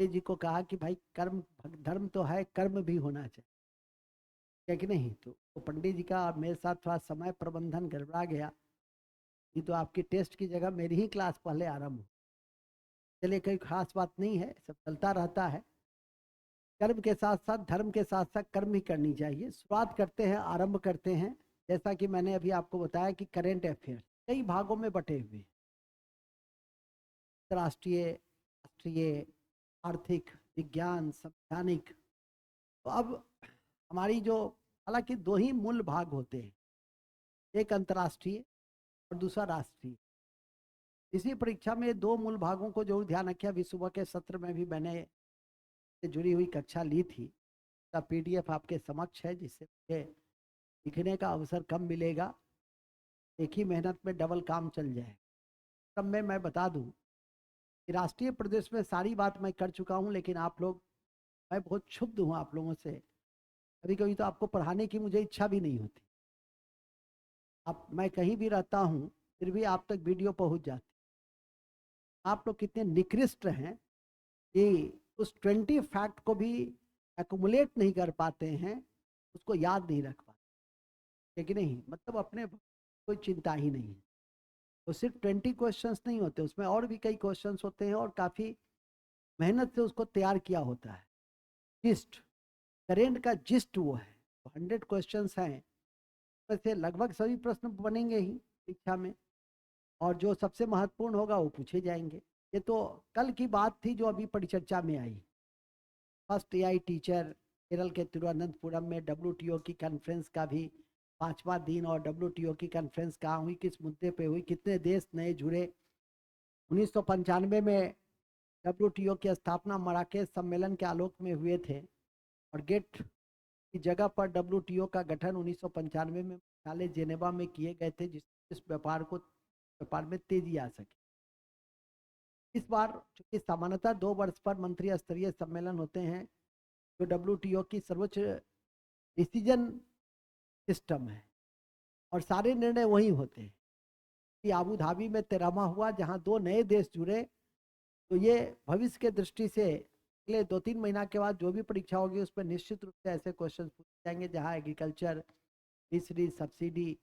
जी को कहा कि भाई कर्म धर्म तो है, कर्म भी होना चाहिए, है कि नहीं। तो पंडित जी का मेरे साथ थोड़ा समय प्रबंधन गड़बड़ा गया, ये तो आपकी टेस्ट की जगह मेरी ही क्लास पहले आरंभ हो। चलिए, कोई खास बात नहीं है, सब चलता रहता है। कर्म के साथ साथ धर्म के साथ साथ कर्म भी करनी चाहिए। शुरुआत करते हैं, आरंभ करते हैं। जैसा कि मैंने अभी आपको बताया कि करेंट अफेयर कई भागों में बटे हुए हैं, राष्ट्रीय, राष्ट्रीय, आर्थिक, विज्ञान, संवैधानिक। तो अब हमारी जो, हालांकि दो ही मूल भाग होते हैं, एक अंतर्राष्ट्रीय और दूसरा राष्ट्रीय। इसी परीक्षा में दो मूल भागों को जरूर ध्यान रखिए। अभी सुबह के सत्र में भी मैंने से जुड़ी हुई कक्षा ली थी, का पीडीएफ आपके समक्ष है, जिससे मुझे लिखने का अवसर कम मिलेगा, एक ही मेहनत में डबल काम चल जाए। तब मैं बता दूं कि राष्ट्रीय प्रदेश में सारी बात मैं कर चुका हूं, लेकिन आप लोग, मैं बहुत क्षुब्ध हूं आप लोगों से। कभी कभी तो आपको पढ़ाने की मुझे इच्छा भी नहीं होती। अब मैं कहीं भी रहता हूं, फिर भी आप तक वीडियो पहुंच जाती। आप लोग कितने निकृष्ट हैं कि उस 20 फैक्ट को भी एक्युमुलेट नहीं कर पाते हैं, उसको याद नहीं रख पाते, लेकिन नहीं, मतलब अपने कोई चिंता ही नहीं है। तो सिर्फ 20 क्वेश्चंस नहीं होते, उसमें और भी कई क्वेश्चंस होते हैं, और काफ़ी मेहनत से उसको तैयार किया होता है। जिस्ट, करेंट का जिस्ट वो है। 100 क्वेश्चंस हैं, वैसे लगभग सभी प्रश्न बनेंगे ही परीक्षा में, और जो सबसे महत्वपूर्ण होगा वो पूछे जाएंगे। ये तो कल की बात थी जो अभी परिचर्चा में आई। फर्स्ट एआई टीचर, केरल के तिरुवनंतपुरम में WTO की कॉन्फ्रेंस का भी 5वां दिन, और WTO की कॉन्फ्रेंस कहाँ हुई, किस मुद्दे पे हुई, कितने देश नए जुड़े। 1995 में WTO की स्थापना मराकेश सम्मेलन के आलोक में हुए थे, और गेट की जगह पर WTO का गठन 1995 में मेघालय जेनेवा में किए गए थे, जिस व्यापार में तेजी आ सके। इस बार चूंकि सामान्यतः 2 वर्ष पर मंत्री स्तरीय सम्मेलन होते हैं, जो WTO की सर्वोच्च डिसीजन सिस्टम है, और सारे निर्णय वही होते हैं। कि आबू धाबी में 13वां हुआ, जहां 2 नए देश जुड़े। तो ये भविष्य के दृष्टि से अगले 2-3 महीना के बाद जो भी परीक्षा होगी उसमें निश्चित रूप से ऐसे क्वेश्चन पूछे जाएंगे, जहां एग्रीकल्चर, फिशरी, सब्सिडी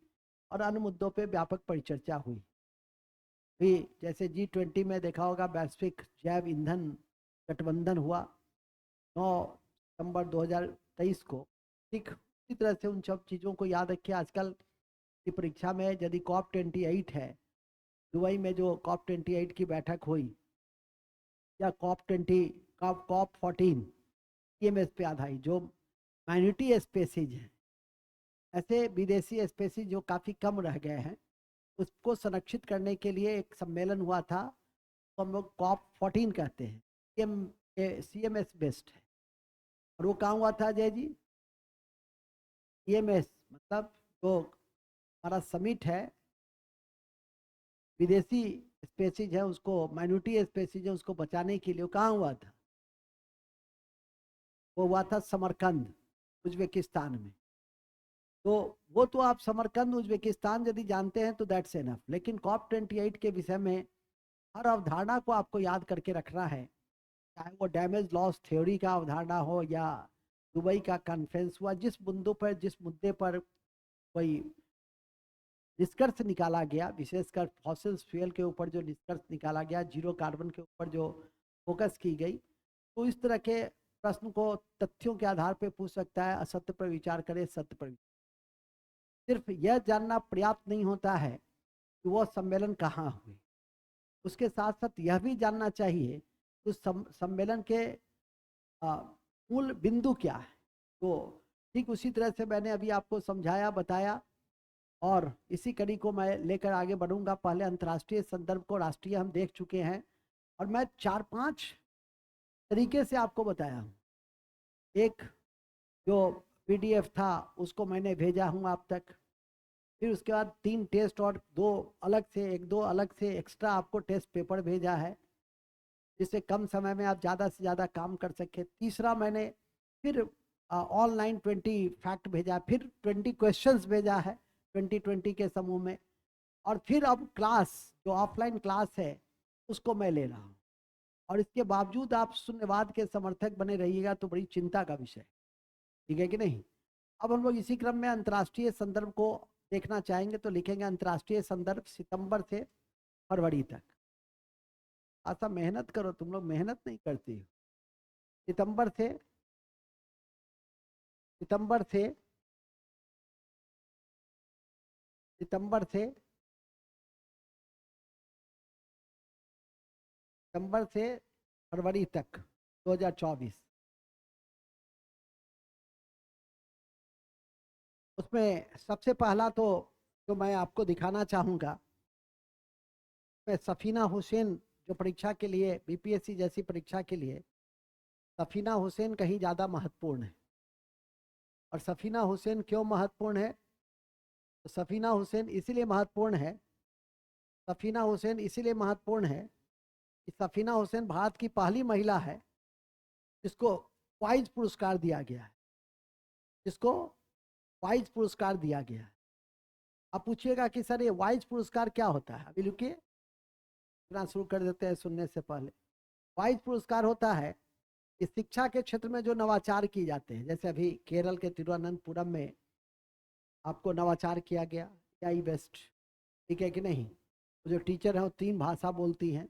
और अन्य मुद्दों पे व्यापक परिचर्चा हुई। भी जैसे G20 में देखा होगा, वैश्विक जैव ईंधन गठबंधन हुआ 9 सितंबर 2023 को। ठीक इसी तरह से उन सब चीज़ों को याद रखिए। आजकल की परीक्षा में यदि COP28 है, दुबई में जो COP28 की बैठक हुई, या COP14 EMS पे आधारित, जो माइनॉरिटी स्पेसीज हैं, ऐसे विदेशी स्पेसीज जो काफ़ी कम रह गए हैं, उसको संरक्षित करने के लिए एक सम्मेलन हुआ था, तो हम लोग COP14 कहते हैं। CMS बेस्ड है, और वो कहाँ हुआ था अजय जी? EMS मतलब जो हमारा समिट है, विदेशी स्पेसीज है उसको, माइनॉरिटी स्पेसीज है उसको बचाने के लिए, वो कहाँ हुआ था? वो हुआ था समरकंद, उज्बेकिस्तान में। तो वो तो आप समरकंद, उज्बेकिस्तान यदि जानते हैं तो दैट्स एनफ, लेकिन COP28 के विषय में हर अवधारणा को आपको याद करके रखना है, चाहे वो डैमेज लॉस थ्योरी का अवधारणा हो, या दुबई का कॉन्फ्रेंस हुआ, जिस मुद्दे पर कोई निष्कर्ष निकाला गया, विशेषकर फॉसिल फ्यूल के ऊपर जो निष्कर्ष निकाला गया, जीरो कार्बन के ऊपर जो फोकस की गई, तो इस तरह के प्रश्न को तथ्यों के आधार पर पूछ सकता है। असत्य पर विचार करे, सत्य पर। सिर्फ यह जानना पर्याप्त नहीं होता है कि वह सम्मेलन कहाँ हुए, उसके साथ साथ यह भी जानना चाहिए उस सम्मेलन के मूल बिंदु क्या है। तो ठीक उसी तरह से मैंने अभी आपको समझाया, बताया, और इसी कड़ी को मैं लेकर आगे बढ़ूंगा। पहले अंतर्राष्ट्रीय संदर्भ को, राष्ट्रीय हम देख चुके हैं, और मैं 4-5 तरीके से आपको बताया हूँ। एक जो PDF था उसको मैंने भेजा हूँ आप तक, फिर उसके बाद 3 टेस्ट और 2 अलग से एक्स्ट्रा आपको टेस्ट पेपर भेजा है, जिससे कम समय में आप ज़्यादा से ज़्यादा काम कर सके। तीसरा मैंने फिर ऑनलाइन 20 फैक्ट भेजा, फिर 20 क्वेश्चंस भेजा है 2020 के समूह में, और फिर अब क्लास, जो ऑफलाइन क्लास है, उसको मैं ले रहा हूँ। और इसके बावजूद आप शून्यवाद के समर्थक बने रहिएगा तो बड़ी चिंता का विषय, ठीक है कि नहीं। अब हम लोग इसी क्रम में अंतर्राष्ट्रीय संदर्भ को देखना चाहेंगे, तो लिखेंगे अंतर्राष्ट्रीय संदर्भ सितंबर से फरवरी तक। ऐसा मेहनत करो, तुम लोग मेहनत नहीं करती हो। सितंबर से सितंबर से सितंबर से सितंबर से फरवरी तक 2024। उसमें सबसे पहला तो जो मैं आपको दिखाना चाहूँगा, सफीना हुसैन जो परीक्षा के लिए, बीपीएससी जैसी परीक्षा के लिए सफीना हुसैन कहीं ज़्यादा महत्वपूर्ण है। और सफीना हुसैन क्यों महत्वपूर्ण है? तो सफीना हुसैन इसीलिए महत्वपूर्ण है, सफीना हुसैन इसीलिए महत्वपूर्ण है कि सफीना हुसैन भारत की पहली महिला है जिसको वाइज पुरस्कार दिया गया है, जिसको वाइज पुरस्कार दिया गया है। आप पूछिएगा कि सर ये वाइज पुरस्कार क्या होता है? अभी रुकिए, शुरू कर देते हैं सुनने से पहले। वाइज पुरस्कार होता है कि शिक्षा के क्षेत्र में जो नवाचार किए जाते हैं, जैसे अभी केरल के तिरुवनंतपुरम में आपको नवाचार किया गया, AI बेस्ट, ठीक है कि नहीं। जो टीचर है वो 3 भाषा बोलती हैं,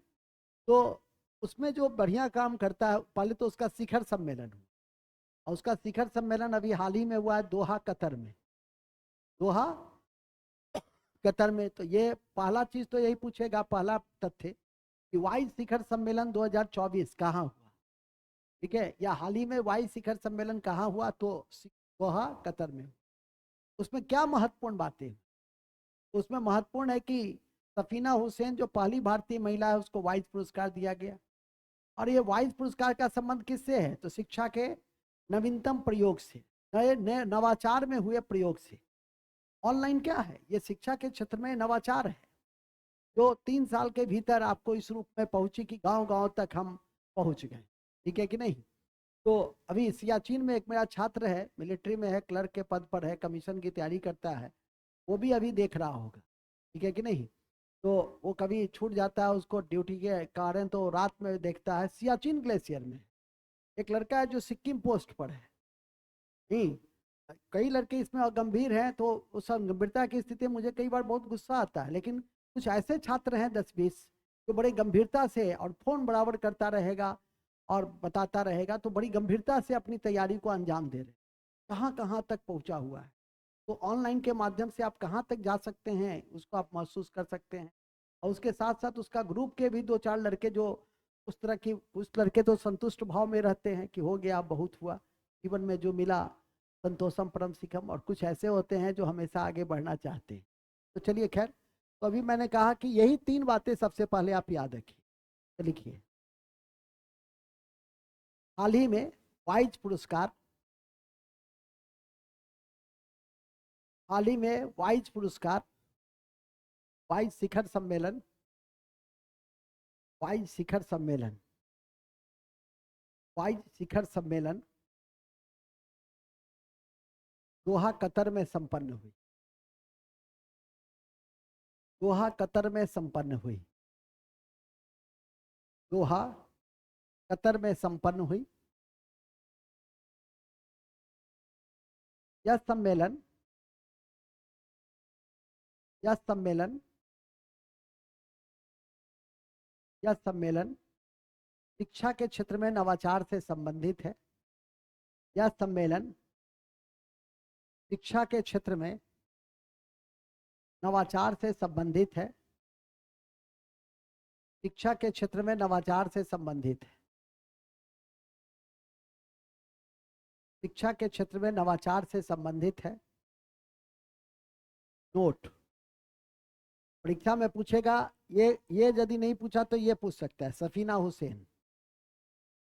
तो उसमें जो बढ़िया काम करता है, पहले तो उसका शिखर सम्मेलन हुआ, और उसका शिखर सम्मेलन अभी हाल ही में हुआ है दोहा कतर में, दोहा कतर में। तो ये पहला चीज तो यही पूछेगा, पहला तथ्य कि वाइज शिखर सम्मेलन 2024 कहाँ हुआ, ठीक है, या हाल ही में वाइज शिखर सम्मेलन कहाँ हुआ? तो दोहा कतर में। उसमें क्या महत्वपूर्ण बातें? उसमें महत्वपूर्ण है कि सफीना हुसैन जो पहली भारतीय महिला है उसको वाइज पुरस्कार दिया गया। और ये वाइज पुरस्कार का संबंध किससे है? तो शिक्षा के नवीनतम प्रयोग से, नए नए नवाचार में हुए प्रयोग से। ऑनलाइन क्या है? ये शिक्षा के क्षेत्र में नवाचार है जो 3 साल के भीतर आपको इस रूप में पहुंची कि गांव गांव तक हम पहुंच गए, ठीक है कि नहीं। तो अभी सियाचिन में एक मेरा छात्र है, मिलिट्री में है, क्लर्क के पद पर है, कमीशन की तैयारी करता है, वो भी अभी देख रहा होगा, ठीक है कि नहीं। तो वो कभी छूट जाता है उसको ड्यूटी के कारण, तो रात में देखता है। सियाचिन ग्लेशियर में एक लड़का है जो सिक्किम पोस्ट पर है, नहीं, कई लड़के इसमें गंभीर हैं, तो उस गंभीरता की स्थिति में मुझे कई बार बहुत गुस्सा आता है। लेकिन कुछ ऐसे छात्र हैं 10-20 जो बड़े गंभीरता से, और फोन बराबर करता रहेगा और बताता रहेगा, तो बड़ी गंभीरता से अपनी तैयारी को अंजाम दे रहे, कहाँ कहाँ तक पहुंचा हुआ है। तो ऑनलाइन के माध्यम से आप कहाँ तक जा सकते हैं उसको आप महसूस कर सकते हैं। और उसके साथ साथ उसका ग्रुप के भी 2-4 लड़के जो उस तरह की, कुछ लड़के तो संतुष्ट भाव में रहते हैं कि हो गया, बहुत हुआ जीवन में जो मिला, संतोषम परम सिखम। और कुछ ऐसे होते हैं जो हमेशा आगे बढ़ना चाहते हैं। तो चलिए खैर, तो अभी मैंने कहा कि यही 3 बातें सबसे पहले आप याद रखिए। तो लिखिए, हाल ही में वाइज पुरस्कार, हाल ही में वाइज पुरस्कार, वाइज शिखर सम्मेलन, वाइज शिखर सम्मेलन, वाइज शिखर सम्मेलन दोहा कतर में संपन्न हुई, दोहा कतर में संपन्न हुई, दोहा कतर में संपन्न हुई। यह सम्मेलन, यह सम्मेलन, यह सम्मेलन शिक्षा के क्षेत्र में नवाचार से संबंधित है। यह सम्मेलन शिक्षा के क्षेत्र में नवाचार से संबंधित है, शिक्षा के क्षेत्र में नवाचार से संबंधित है, शिक्षा के क्षेत्र में नवाचार से संबंधित है। नोट, परीक्षा में पूछेगा, ये यदि नहीं पूछा तो ये पूछ सकता है, सफीना हुसैन,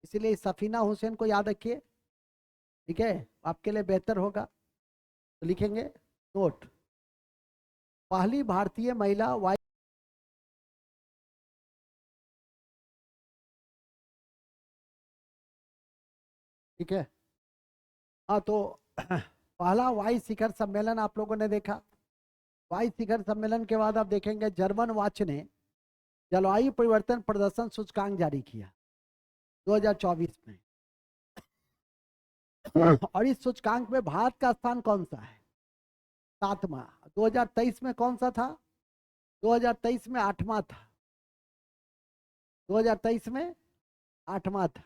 इसलिए सफीना हुसैन को याद रखिए, ठीक है, आपके लिए बेहतर होगा। तो लिखेंगे नोट, पहली भारतीय महिला वाइस, ठीक है। हाँ, तो पहला वाइस शिखर सम्मेलन आप लोगों ने देखा। वाइस शिखर सम्मेलन के बाद आप देखेंगे जर्मन वाच ने जलवायु परिवर्तन प्रदर्शन सूचकांक जारी किया। 2024 में। और इस सूचकांक में भारत का स्थान कौन सा है? 7वां। 2023 में कौन सा था? 2023 में 8वां था। 2023 में 8वां था।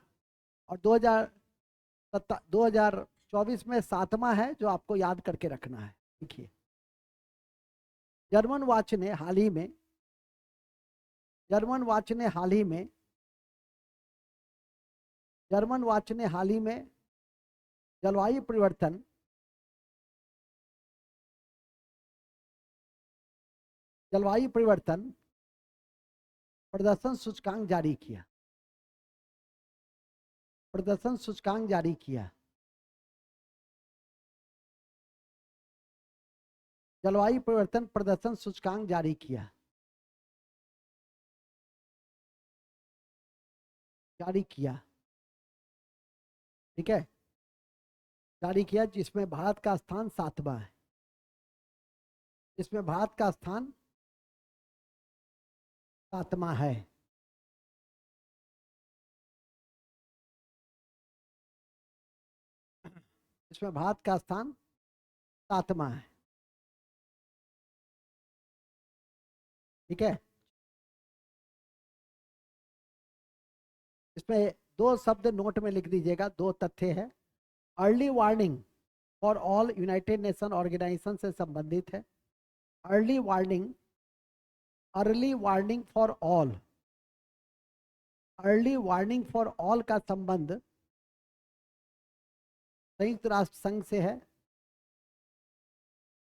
और 2024 में 7वां है, जो आपको याद करके रखना है। देखिए, जर्मन वॉच ने हाल ही में जर्मन वॉच ने हाल ही में जर्मन वॉच ने हाल ही में जलवायु परिवर्तन प्रदर्शन सूचकांक जारी किया। प्रदर्शन सूचकांक जारी किया। जलवायु परिवर्तन प्रदर्शन सूचकांक जारी किया। ठीक है, जारी किया, जिसमें भारत का स्थान 7वां है। जिसमें भारत का स्थान 7वां है। इसमें भारत का स्थान 7वां है। ठीक है, इसमें 2 शब्द नोट में लिख दीजिएगा, 2 तथ्य है। Early warning for all United Nation organisation से संबंधित है। Early warning for all. Early warning for all का संबंध संयुक्त राष्ट्र संघ से है।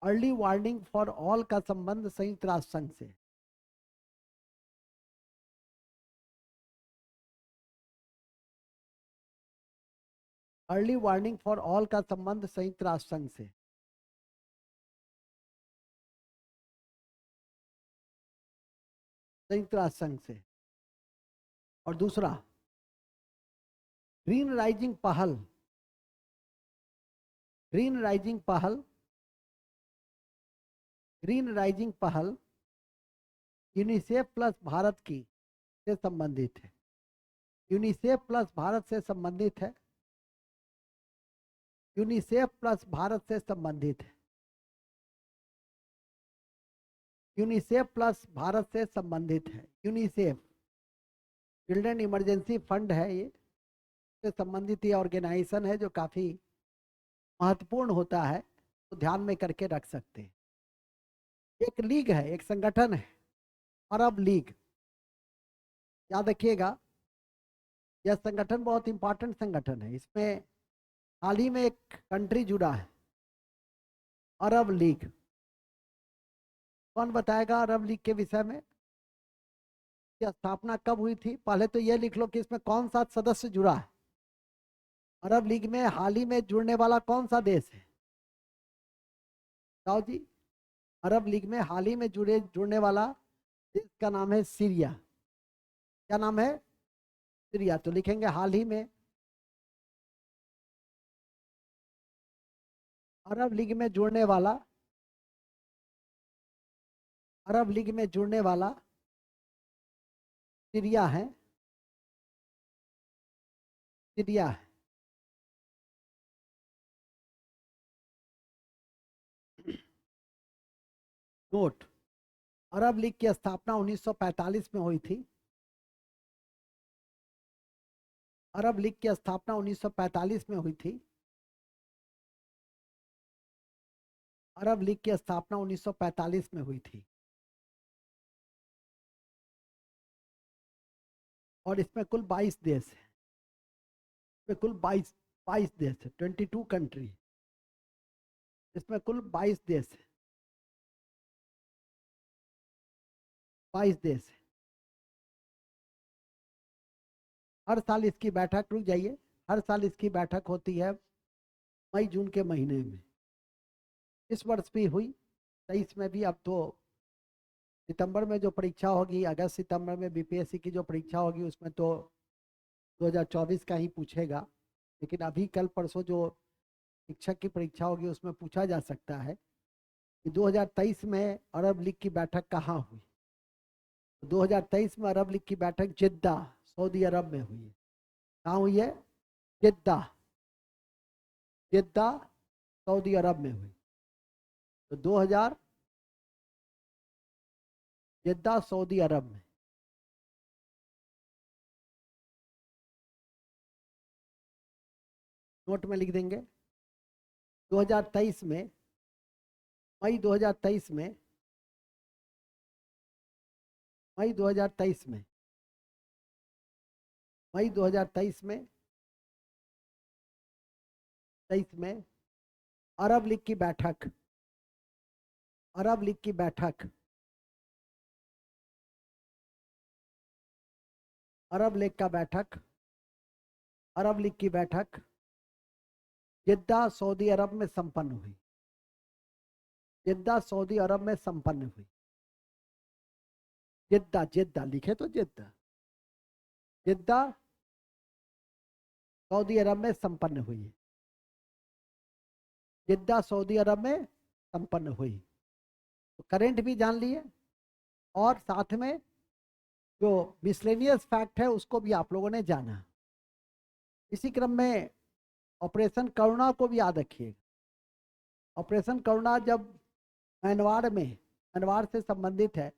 अर्ली वार्निंग फॉर ऑल का संबंध संयुक्त राष्ट्र संघ से। अर्ली वार्निंग फॉर ऑल का संबंध संयुक्त राष्ट्र संघ से। संयुक्त राष्ट्र संघ से। और दूसरा, ग्रीन राइजिंग पहल यूनिसेफ प्लस भारत की से संबंधित है। यूनिसेफ प्लस भारत से संबंधित है। यूनिसेफ प्लस भारत से संबंधित है। यूनिसेफ प्लस भारत से संबंधित है। यूनिसेफ चिल्ड्रन इमरजेंसी फंड है, ये से संबंधित ये ऑर्गेनाइजेशन है, जो काफी महत्वपूर्ण होता है, तो ध्यान में करके रख सकते हैं। एक लीग है, एक संगठन है, अरब लीग। याद रखिएगा, यह संगठन बहुत इंपॉर्टेंट संगठन है। इसमें हाल ही में एक कंट्री जुड़ा है, अरब लीग। कौन बताएगा अरब लीग के विषय में? की स्थापना कब हुई थी? पहले तो यह लिख लो कि इसमें कौन सा सदस्य जुड़ा है। अरब लीग में हाल ही में जुड़ने वाला कौन सा देश है? बताओ जी। अरब लीग में हाल ही में जुड़ने वाला देश का नाम है सीरिया। क्या नाम है? सीरिया। तो लिखेंगे हाल ही में अरब लीग में जुड़ने वाला सीरिया है। नोट, अरब लीग की स्थापना 1945 में हुई थी। अरब लीग की स्थापना 1945 में हुई थी। अरब लीग की स्थापना 1945 में हुई थी। और इसमें कुल 22 देश है। इसमें कुल 22 देश है, 22 कंट्री। इसमें कुल 22 देश है, 22 देश है। हर साल इसकी बैठक, रुक जाइए, हर साल इसकी बैठक होती है मई जून के महीने में। इस वर्ष भी हुई, 23 में भी। अब तो सितंबर में जो परीक्षा होगी, अगस्त सितंबर में बीपीएससी की जो परीक्षा होगी, उसमें तो 2024 का ही पूछेगा। लेकिन अभी कल परसों जो शिक्षक की परीक्षा होगी, उसमें पूछा जा सकता है कि 2023 में अरब लीग की बैठक कहाँ हुई। 2023 में अरब लीग की बैठक जिद्दा, सऊदी अरब में हुई है। कहाँ हुई है? जिद्दा, जिद्दा सऊदी अरब में हुई। तो 2000 जिद्दा सऊदी अरब में। नोट में लिख देंगे 2023 में, मई 2023 में, मई 2023 में, मई 2023 में, 23 में अरब लीग की बैठक, अरब लीग की बैठक, अरब लीग का बैठक, अरब लीग की बैठक जिद्दा सऊदी अरब में संपन्न हुई। जिद्दा सऊदी अरब में संपन्न हुई। जिद्दा, जिद्दा लिखे तो जिद्दा, जिद्दा सऊदी अरब में संपन्न हुई। जिद्दा सऊदी अरब में संपन्न हुई। तो करेंट भी जान लिए और साथ में जो मिसलेनियस फैक्ट है उसको भी आप लोगों ने जाना। इसी क्रम में ऑपरेशन करुणा को भी याद रखिए। ऑपरेशन करुणा जब म्यांमार में, म्यांमार से संबंधित है,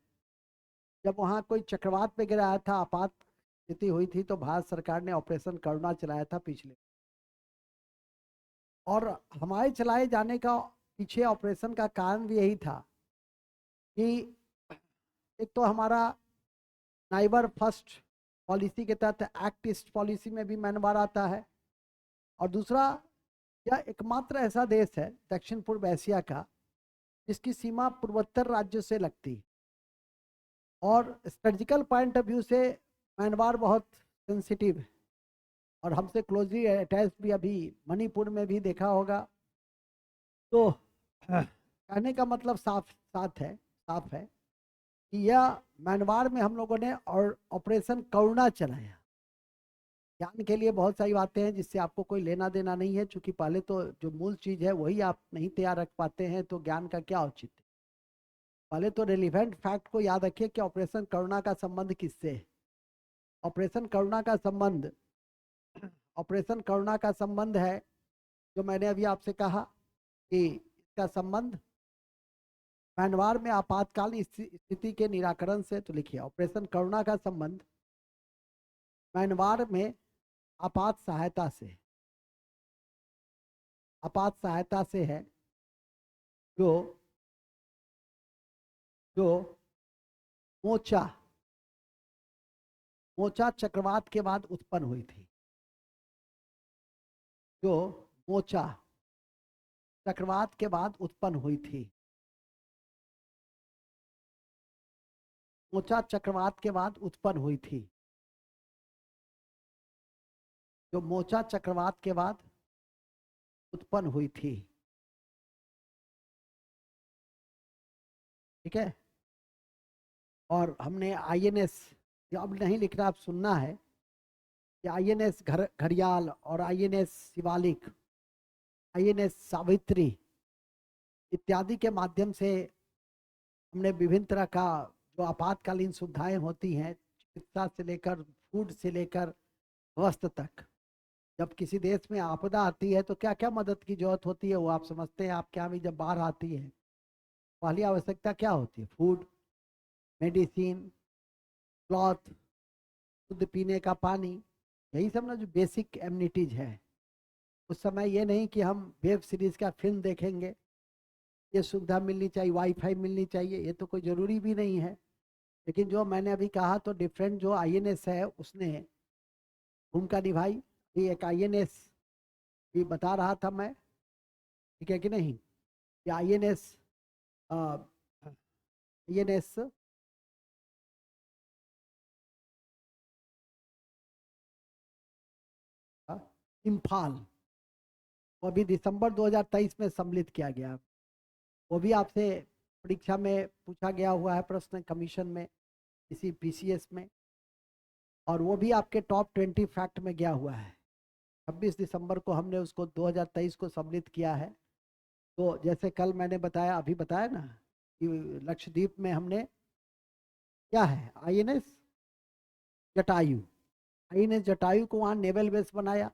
जब वहाँ कोई चक्रवात पे गिराया था, आपात स्थिति हुई थी, तो भारत सरकार ने ऑपरेशन करुणा चलाया था पिछले। और हमारे चलाए जाने का पीछे ऑपरेशन का कारण भी यही था कि एक तो हमारा नाइबर फर्स्ट पॉलिसी के तहत एक्ट ईस्ट पॉलिसी में भी म्यांमार आता है, और दूसरा यह एकमात्र ऐसा देश है दक्षिण पूर्व एशिया का जिसकी सीमा पूर्वोत्तर राज्यों से लगती, और स्ट्रेटजिकल पॉइंट ऑफ व्यू से म्यांमार बहुत सेंसिटिव है और हमसे क्लोजली अटैच भी। अभी मणिपुर में भी देखा होगा। तो कहने का मतलब साफ है कि यह म्यांमार में हम लोगों ने और ऑपरेशन करुणा चलाया। ज्ञान के लिए बहुत सारी बातें हैं जिससे आपको कोई लेना देना नहीं है, क्योंकि पहले तो जो मूल चीज है वही आप नहीं तैयार रख पाते हैं, तो ज्ञान का क्या औचित्य। पहले तो रेलिवेंट फैक्ट को याद रखिए कि ऑपरेशन करुणा का संबंध किससे है। ऑपरेशन करुणा का संबंध, ऑपरेशन करुणा का संबंध है जो मैंने अभी आपसे कहा कि इसका संबंध म्यांमार में आपातकालीन स्थिति के निराकरण से। तो लिखिए ऑपरेशन करुणा का संबंध म्यांमार में आपात सहायता से, आपात सहायता से है जो जो मोचा, मोचा चक्रवात के बाद उत्पन्न हुई थी। जो मोचा चक्रवात के बाद उत्पन्न हुई थी। मोचा चक्रवात के बाद उत्पन्न हुई थी। जो मोचा चक्रवात के बाद उत्पन्न हुई थी। ठीक है। और हमने आईएनएस, अब नहीं लिखना, आप सुनना है कि आईएनएस घड़ियाल और आईएनएस शिवालिक, आईएनएस सावित्री इत्यादि के माध्यम से हमने विभिन्न तरह का जो आपातकालीन सुविधाएं होती हैं, चिकित्सा से लेकर फूड से लेकर वस्त्र तक, जब किसी देश में आपदा आती है तो क्या क्या मदद की जरूरत होती है वो आप समझते हैं। आपके यहाँ भी जब बाढ़ आती है पहली आवश्यकता क्या होती है? फूड, मेडिसिन, क्लॉथ, शुद्ध पीने का पानी, यही सब ना जो बेसिक एमिनिटीज है। उस समय ये नहीं कि हम वेब सीरीज का फिल्म देखेंगे, ये सुविधा मिलनी चाहिए, वाईफाई मिलनी चाहिए, ये तो कोई ज़रूरी भी नहीं है। लेकिन जो मैंने अभी कहा तो डिफरेंट जो आईएनएस है उसने भूमिका निभाई। ये एक आईएनएस भी बता रहा था मैं, ठीक है कि नहीं? ये आईएनएस, आईएनएस इम्फाल, वो अभी दिसंबर 2023 में सम्मिलित किया गया। वो भी आपसे परीक्षा में पूछा गया हुआ है, प्रश्न कमीशन में, इसी पीसीएस में, और वो भी आपके टॉप 20 फैक्ट में गया हुआ है। 26 दिसंबर को हमने उसको 2023 को सम्मिलित किया है। तो जैसे कल मैंने बताया, अभी बताया ना कि लक्षद्वीप में हमने क्या है, आईएनएस जटायु, INS जटायु को वहाँ नेवल बेस बनाया।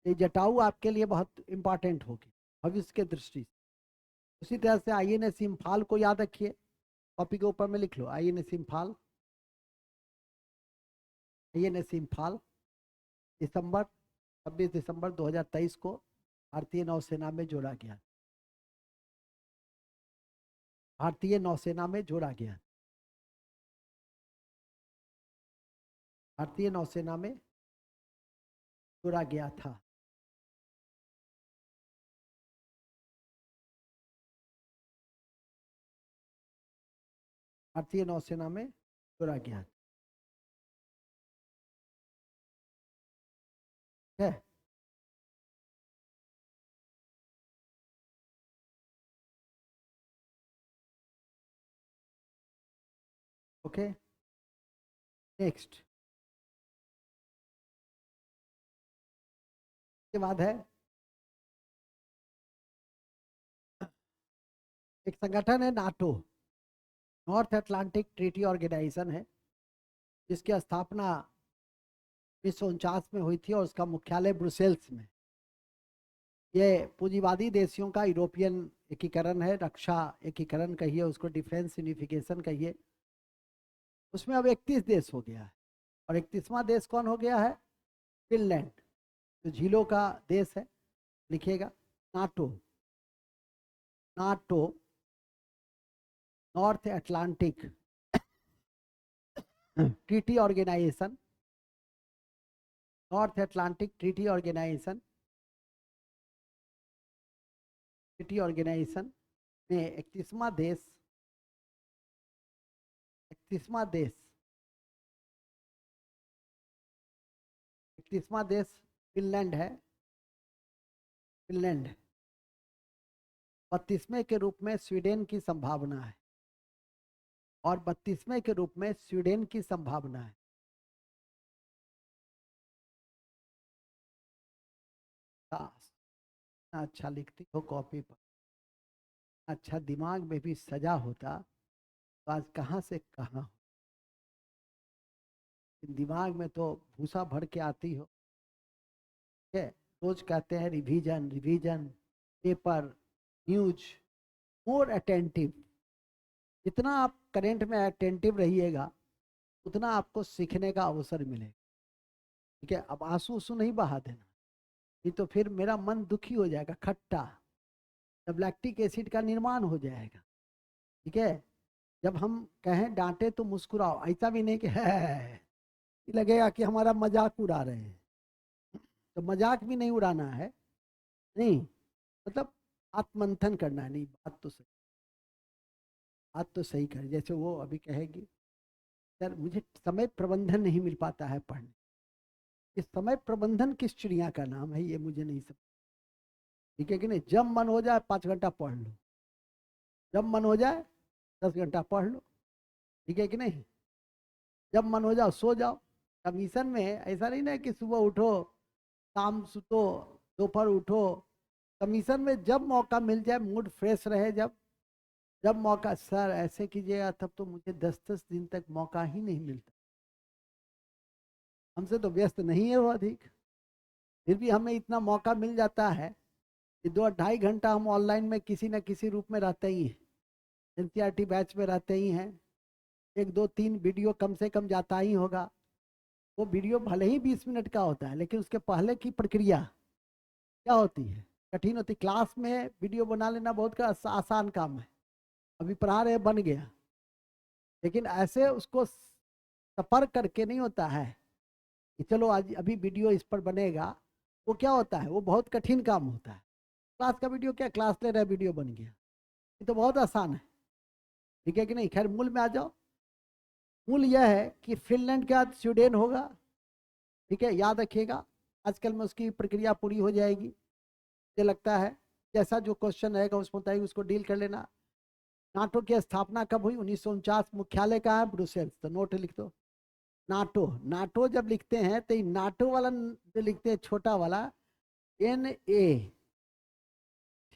ये जटायु आपके लिए बहुत इंपॉर्टेंट होगी भविष्य के दृष्टि से। उसी तरह से INS इम्फाल को याद रखिए, कॉपी के ऊपर में लिख लो INS इम्फाल। INS इम्फाल 26 दिसंबर 2023 को भारतीय नौसेना में जोड़ा गया। भारतीय नौसेना में जोड़ा गया। भारतीय नौसेना में जोड़ा गया था। भारतीय नौसेना में जोड़ा गया है। ओके, नेक्स्ट के बाद है एक संगठन है NATO, North Atlantic Treaty Organisation है, जिसकी स्थापना 1949 में हुई थी और उसका मुख्यालय ब्रुसेल्स में। ये पूंजीवादी देशों का यूरोपियन एकीकरण है, रक्षा एकीकरण कहिए उसको, डिफेंस यूनिफिकेशन कहिए। उसमें अब 31 देश हो गया है और 31वां देश कौन हो गया है? फिनलैंड, जो झीलों का देश है। लिखिएगा NATO, NATO North Atlantic Treaty Organisation, North Atlantic Treaty Organisation, Treaty Organisation में 31वां देश, 31वां देश, 31वां देश फिनलैंड है। फिनलैंड 32वें के रूप में स्वीडन की संभावना है और 32वें के रूप में स्वीडन की संभावना है। अच्छा लिखती हो कॉपी पर, अच्छा दिमाग में भी सजा होता तो आज कहाँ से कहाँ। दिमाग में तो भूसा भर के आती हो। ठीक है, रोज कहते हैं रिवीजन रिवीजन, पेपर, न्यूज, मोर अटेंटिव। जितना आप करेंट में अटेंटिव रहिएगा उतना आपको सीखने का अवसर मिलेगा। ठीक है, अब आंसू उसूँ नहीं बहा देना, ये तो फिर मेरा मन दुखी हो जाएगा, खट्टा। जब लैक्टिक एसिड का निर्माण हो जाएगा, ठीक है, जब हम कहें डांटे तो मुस्कुराओ, ऐसा भी नहीं कि है लगेगा कि हमारा मजाक उड़ा रहे हैं। तो मजाक भी नहीं उड़ाना है, नहीं मतलब आत्मंथन करना है। नहीं, बात तो सही, बात तो सही कर, जैसे वो अभी कहेगी सर मुझे समय प्रबंधन नहीं मिल पाता है पढ़ने। इस समय प्रबंधन किस चिड़िया का नाम है ये मुझे नहीं समझ। ठीक है कि नहीं, जब मन हो जाए 5 घंटा पढ़ लो, जब मन हो जाए 10 घंटा पढ़ लो। ठीक है कि नहीं, जब मन हो जाओ सो जाओ। कमीशन में ऐसा नहीं ना कि सुबह उठो शाम सुतो दोपहर उठो। कमीशन में जब मौका मिल जाए, मूड फ्रेश रहे, जब जब मौका, सर ऐसे कीजिएगा तब तो मुझे 10-10 दिन तक मौका ही नहीं मिलता। हमसे तो व्यस्त नहीं है वो अधिक, फिर भी हमें इतना मौका मिल जाता है कि 2-2.5 घंटा हम ऑनलाइन में किसी न किसी रूप में रहते ही हैं। NCERT बैच में रहते ही हैं, 1-2-3 वीडियो कम से कम जाता ही होगा। वो वीडियो भले ही 20 मिनट का होता है लेकिन उसके पहले की प्रक्रिया क्या होती है, कठिन होती। क्लास में वीडियो बना लेना बहुत का आसान काम है, अभी पढ़ा रहे बन गया, लेकिन ऐसे उसको सफर करके नहीं होता है कि चलो आज अभी वीडियो इस पर बनेगा। वो क्या होता है, वो बहुत कठिन काम होता है। क्लास का वीडियो क्या, क्लास ले रहे वीडियो बन गया, ये तो बहुत आसान है। ठीक है कि नहीं, खैर मूल में आ जाओ। मूल यह है कि फिनलैंड के बाद स्वीडन होगा। ठीक है, याद रखिएगा, आजकल में उसकी प्रक्रिया पूरी हो जाएगी मुझे लगता है। जैसा जो क्वेश्चन रहेगा उस मुताबिक उसको डील कर लेना। नाटो की स्थापना कब हुई? 1949। मुख्यालय कहाँ है? ब्रुसेल्स। तो नोट लिख दो नाटो। नाटो जब लिखते हैं तो नाटो वाला जो लिखते हैं छोटा वाला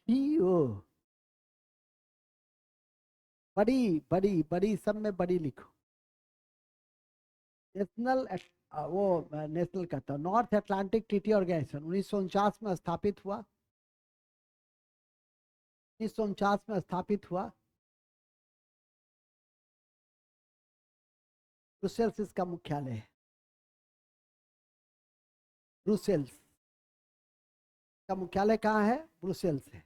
NATO, बड़ी बड़ी बड़ी सब में बड़ी लिखो। नेशनल वो नेशनल कहता हूँ, नॉर्थ अटलांटिक ट्रीटी ऑर्गेनाइजेशन 1949 में स्थापित हुआ। 1949 में स्थापित हुआ। ब्रुसेल्स इसका मुख्यालय है। ब्रुसेल्स का मुख्यालय कहाँ है? ब्रुसेल्स है।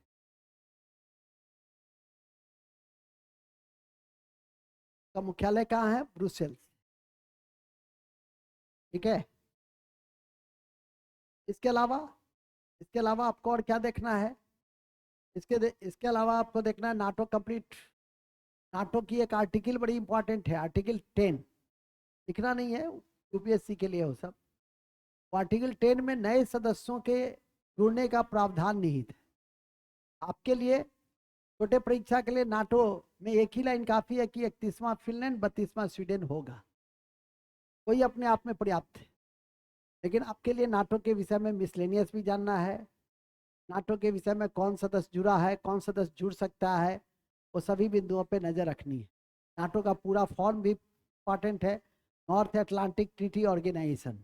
का मुख्यालय कहाँ है? ब्रुसेल्स। ठीक है। इसके अलावा आपको और क्या देखना है? इसके अलावा आपको देखना है नाटो कंप्लीट। नाटो की एक आर्टिकल बड़ी इंपॉर्टेंट है, आर्टिकल 10। लिखना नहीं है, यूपीएससी के लिए हो सब। आर्टिकल 10 में नए सदस्यों के जुड़ने का प्रावधान निहित है। आपके लिए छोटे परीक्षा के लिए नाटो में एक ही लाइन काफी है कि 31वां फिनलैंड, 32वां स्वीडन होगा। कोई अपने आप में पर्याप्त है। लेकिन आपके लिए नाटो के विषय में मिसलेनियस भी जानना है। नाटो के विषय में कौन सदस्य जुड़ा है, कौन सदस्य जुड़ सकता है, वो सभी बिंदुओं पे नजर रखनी है। नाटो का पूरा फॉर्म भी इंपॉर्टेंट है, North Atlantic Treaty Organisation.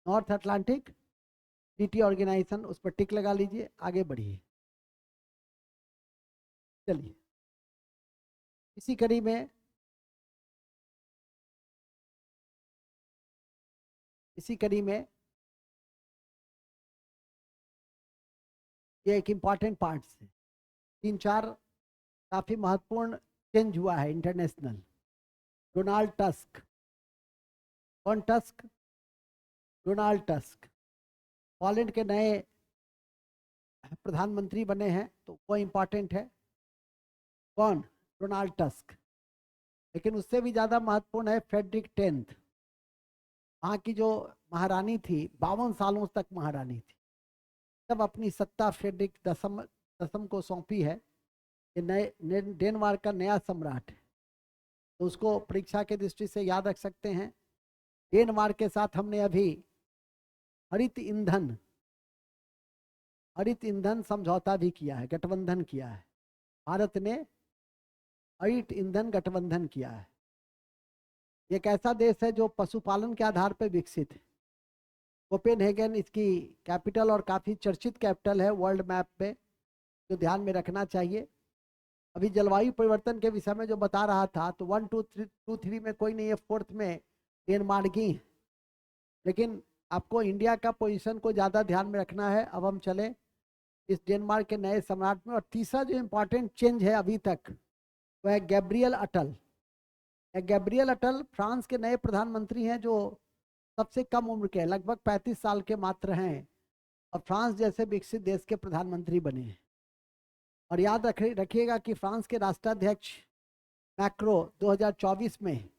North Atlantic Treaty Organisation, उस पर टिक लगा लीजिए, आगे बढ़िए। चलिए, इसी कड़ी में ये एक इम्पॉर्टेंट पार्ट है। 3-4 काफी महत्वपूर्ण चेंज हुआ है इंटरनेशनल। Donald tusk. कौन टस्क? डोनाल्ड टस्क पोलैंड के नए प्रधानमंत्री बने हैं, तो वो इंपॉर्टेंट है। कौन? Donald tusk. लेकिन उससे भी ज्यादा महत्वपूर्ण है फ्रेडरिक 10th। वहाँ की जो महारानी थी, 52 सालों तक महारानी थी, तब अपनी सत्ता फ्रेडरिक दसम को सौंपी है। ये नए डेनमार्क का नया सम्राट है, तो उसको परीक्षा के दृष्टि से याद रख सकते हैं। डेनमार्क के साथ हमने अभी हरित ईंधन समझौता भी किया है, गठबंधन किया है। भारत ने हरित ईंधन गठबंधन किया है। ये एक ऐसा देश है जो पशुपालन के आधार पर विकसित है। कोपेनहेगन इसकी कैपिटल और काफी चर्चित कैपिटल है वर्ल्ड मैप पे, जो ध्यान में रखना चाहिए। अभी जलवायु परिवर्तन के विषय में जो बता रहा था, तो 1 2 3 में कोई नहीं है, 4th में डेनमार्क ही। लेकिन आपको इंडिया का पोजीशन को ज्यादा ध्यान में रखना है। अब हम चले इस डेनमार्क के नए सम्राट में। और तीसरा जो इंपॉर्टेंट चेंज है अभी तक, वह है गैब्रियल अटल। गैब्रियल अटल फ्रांस के नए प्रधानमंत्री हैं, जो सबसे कम उम्र के, लगभग 35 साल के मात्र हैं, और फ्रांस जैसे विकसित देश के प्रधानमंत्री बने हैं। और याद रखिएगा कि फ्रांस के राष्ट्राध्यक्ष मैक्रो 2024 में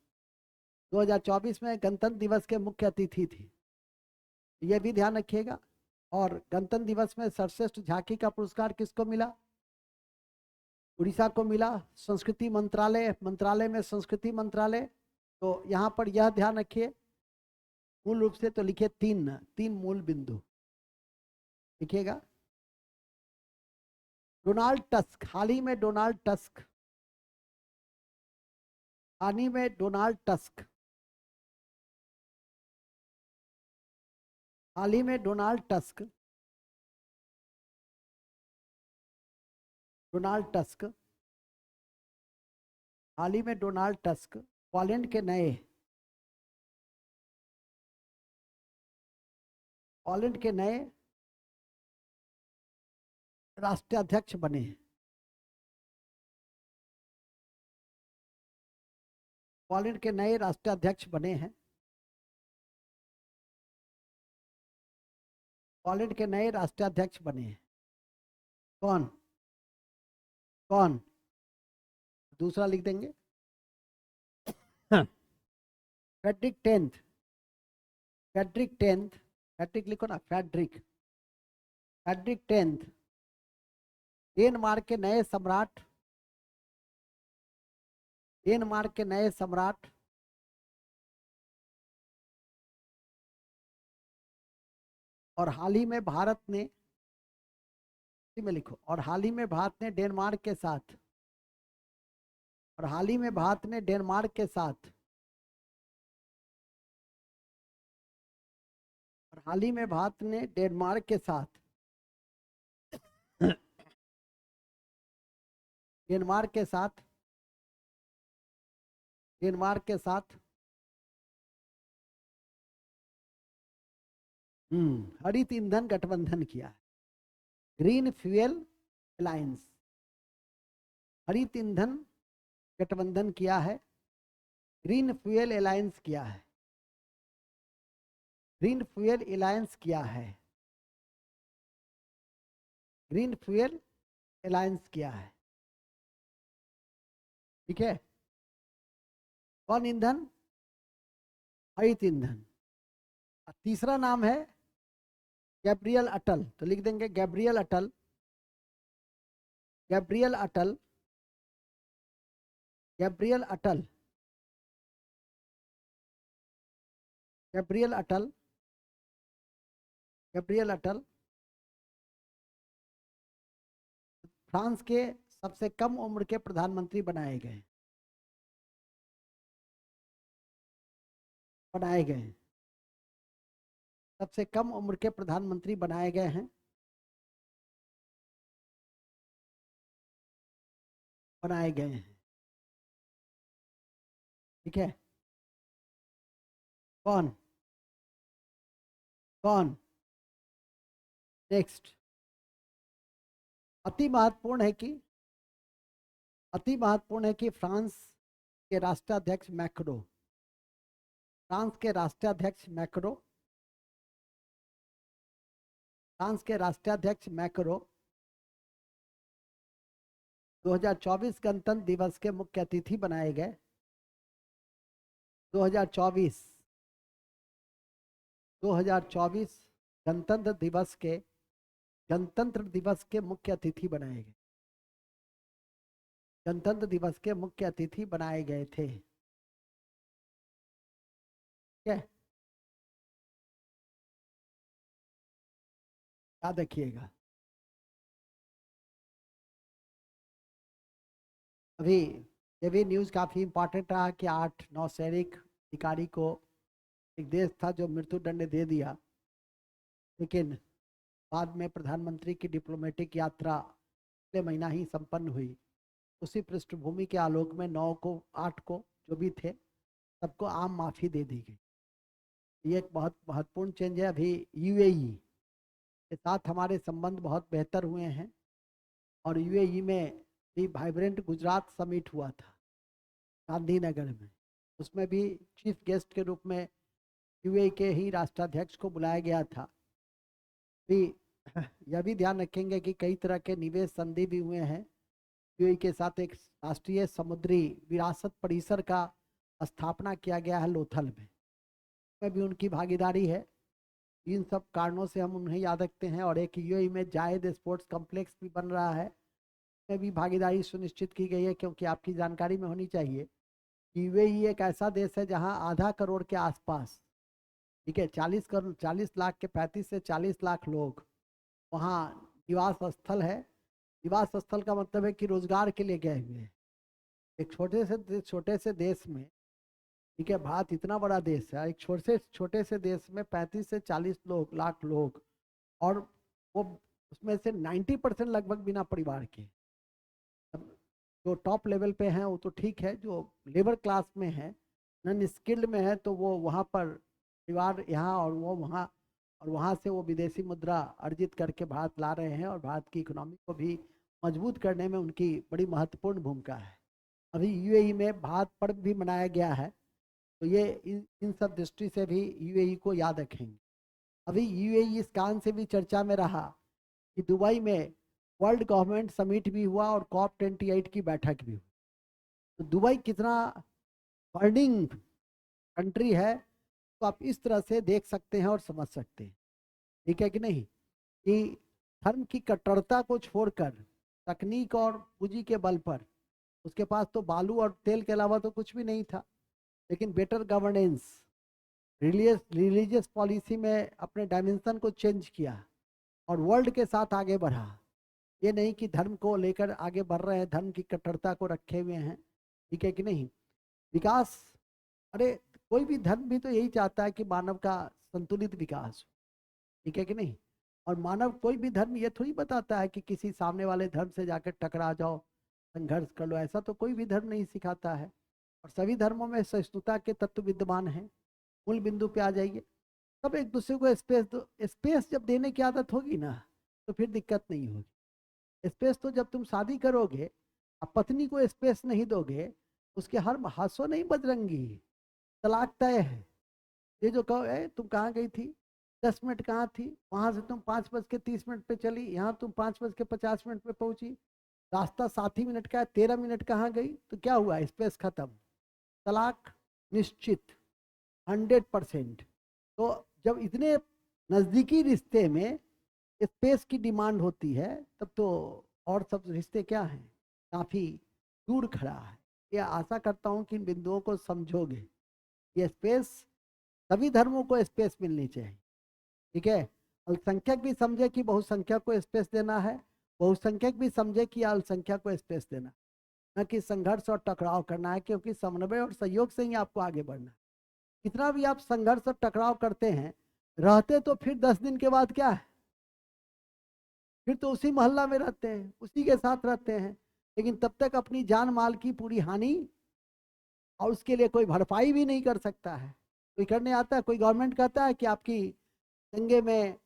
गणतंत्र दिवस के मुख्य अतिथि थे। यह भी ध्यान रखिएगा। और गणतंत्र दिवस में सर्वश्रेष्ठ झांकी का पुरस्कार किसको मिला? उड़ीसा को मिला। संस्कृति मंत्रालय में संस्कृति मंत्रालय। तो यहाँ पर यह ध्यान रखिए, मूल रूप से तो लिखिए तीन मूल बिंदु लिखिएगा। डोनाल्ड टस्क, हाल ही में डोनाल्ड टस्क हाल ही में डोनाल्ड टस्क हाल ही में डोनाल्ड टस्क डोनाल्ड टस्क हाल ही में डोनाल्ड टस्क पोलैंड के नए राष्ट्राध्यक्ष बने हैं। पोलैंड के नए राष्ट्राध्यक्ष बने हैं। पोलैंड के नए राष्ट्राध्यक्ष बने हैं। कौन? कौन? दूसरा लिख देंगे। Frederick 10th। फ्रेडरिक लिखो ना, फ्रेडरिक 10th डेनमार्क के नए सम्राट। और हाल ही में भारत ने, में लिखो, और हाल ही में भारत ने डेनमार्क के साथ हाल ही में भारत ने डेनमार्क के साथ डेनमार्क के साथ डेनमार्क के साथ हरित ईंधन गठबंधन किया है, ग्रीन फ्यूएल अलायंस, हरित ईंधन गठबंधन किया है, ग्रीन फ्यूएल अलायंस किया है, ग्रीन फ्यूएल अलायंस किया है, ग्रीन फ्यूएल अलायंस किया है। ठीक है, कौन ईंधन? हरित ईंधन। तीसरा नाम है गैब्रियल अटल, तो लिख देंगे गैब्रियल अटल, गैब्रियल अटल, गैब्रियल अटल, गैब्रियल अटल, गैब्रियल अटल फ्रांस के सबसे कम उम्र के प्रधानमंत्री बनाए गए, बनाए गए, सबसे कम उम्र के प्रधानमंत्री बनाए गए हैं, बनाए गए हैं। ठीक है, कौन कौन? नेक्स्ट, अति महत्वपूर्ण है कि अति महत्वपूर्ण है कि फ्रांस के राष्ट्राध्यक्ष मैक्रो, फ्रांस के राष्ट्राध्यक्ष मैक्रो, फ्रांस के राष्ट्राध्यक्ष मैक्रो 2024 गणतंत्र दिवस के मुख्य अतिथि बनाए गए। 2024 गणतंत्र दिवस के मुख्य अतिथि बनाए गए, गणतंत्र दिवस के मुख्य अतिथि बनाए गए थे। क्या याद रखिएगा। अभी ये भी न्यूज़ काफ़ी इम्पोर्टेंट रहा कि 8 नौसैनिक अधिकारी को एक देश था जो मृत्यु दंड दे दिया, लेकिन बाद में प्रधानमंत्री की डिप्लोमेटिक यात्रा पिछले महीना ही संपन्न हुई। उसी पृष्ठभूमि के आलोक में 8 को जो भी थे सबको आम माफ़ी दे दी गई। ये एक बहुत महत्वपूर्ण चेंज है। अभी यूएई के साथ हमारे संबंध बहुत बेहतर हुए हैं और यूएई में भी वाइब्रेंट गुजरात समिट हुआ था गांधीनगर में, उसमें भी चीफ गेस्ट के रूप में यूएई के ही राष्ट्राध्यक्ष को बुलाया गया था। भी यह भी ध्यान रखेंगे कि कई तरह के निवेश संधि भी हुए हैं। यूएई के साथ एक राष्ट्रीय समुद्री विरासत परिसर का स्थापना किया गया है लोथल में भी उनकी भागीदारी है। इन सब कारणों से हम उन्हें याद रखते हैं। और एक यूएई में जायद स्पोर्ट्स कॉम्प्लेक्स भी बन रहा है, में भी भागीदारी सुनिश्चित की गई है, क्योंकि आपकी जानकारी में होनी चाहिए यूएई एक ऐसा देश है जहां आधा करोड़ के आसपास, ठीक है, 40 लाख के 35 से 40 लाख लोग वहाँ निवास स्थल है। निवास स्थल का मतलब है कि रोजगार के लिए गए हुए हैं। एक छोटे से देश में, ठीक है, भारत इतना बड़ा देश है, एक छोटे से देश में 35 से 40 लाख लोग, और वो उसमें से 90% लगभग बिना परिवार के। जो टॉप लेवल पे हैं वो तो ठीक है, जो लेबर क्लास में है, नॉन स्किल्ड में है, तो वो वहाँ पर परिवार यहाँ और वो वहाँ, और वहाँ से वो विदेशी मुद्रा अर्जित करके भारत ला रहे हैं और भारत की इकोनॉमी को भी मजबूत करने में उनकी बड़ी महत्वपूर्ण भूमिका है। अभी यूएई में भारत पर्व भी मनाया गया है, तो ये इन सब दृष्टि से भी यूएई को याद रखेंगे। अभी यूएई इस कारण से भी चर्चा में रहा कि दुबई में वर्ल्ड गवर्नमेंट समिट भी हुआ और COP28 की बैठक भी हुई। तो दुबई कितना बर्निंग कंट्री है, तो आप इस तरह से देख सकते हैं और समझ सकते हैं, ठीक है कि नहीं, कि धर्म की कट्टरता को छोड़कर तकनीक और पूंजी के बल पर, उसके पास तो बालू और तेल के अलावा तो कुछ भी नहीं था, लेकिन बेटर गवर्नेंस, रिलीजियस पॉलिसी में अपने डायमेंशन को चेंज किया और वर्ल्ड के साथ आगे बढ़ा। ये नहीं कि धर्म को लेकर आगे बढ़ रहे हैं, धर्म की कट्टरता को रखे हुए हैं, ठीक है कि नहीं। विकास, अरे कोई भी धर्म भी तो यही चाहता है कि मानव का संतुलित विकास हो, ठीक है कि नहीं। और मानव कोई भी धर्म ये थोड़ी बताता है कि किसी सामने वाले धर्म से जाकर टकरा जाओ, संघर्ष कर लो, ऐसा तो कोई भी धर्म नहीं सिखाता है। और सभी धर्मों में सहिष्णुता के तत्व विद्यमान हैं। मूल बिंदु पे आ जाइए, सब एक दूसरे को स्पेस दो। स्पेस जब देने की आदत होगी ना तो फिर दिक्कत नहीं होगी। स्पेस तो जब तुम शादी करोगे, अब पत्नी को स्पेस नहीं दोगे, उसके हर हाथों नहीं बजरंगी, तलाक तय है। ये जो कहो तुम कहाँ गई थी, 10 मिनट कहाँ थी, वहां से तुम 5:30 पे चली, यहाँ तुम 5:50 पे पहुंची, रास्ता 7 ही मिनट का है, 13 मिनट कहाँ गई, तो क्या हुआ, स्पेस खत्म, तलाक निश्चित 100%। तो जब इतने नजदीकी रिश्ते में स्पेस की डिमांड होती है तब तो और सब रिश्ते क्या हैं, काफी दूर खड़ा है। ये आशा करता हूं कि इन बिंदुओं को समझोगे। ये स्पेस, सभी धर्मों को स्पेस मिलनी चाहिए, ठीक है। अल्पसंख्यक भी समझे कि बहुसंख्यक को स्पेस देना है, बहुसंख्यक भी समझे कि अल्पसंख्यक को स्पेस देना, न कि संघर्ष और टकराव करना है, क्योंकि समन्वय और सहयोग से ही आपको आगे बढ़ना है। कितना भी आप संघर्ष और टकराव करते हैं, रहते तो फिर 10 दिन के बाद क्या है, फिर तो उसी मोहल्ला में रहते हैं, उसी के साथ रहते हैं, लेकिन तब तक अपनी जान माल की पूरी हानि और उसके लिए कोई भरपाई भी नहीं कर सकता है। कोई करने आता है, कोई गवर्नमेंट कहता है कि आपकी दंगे में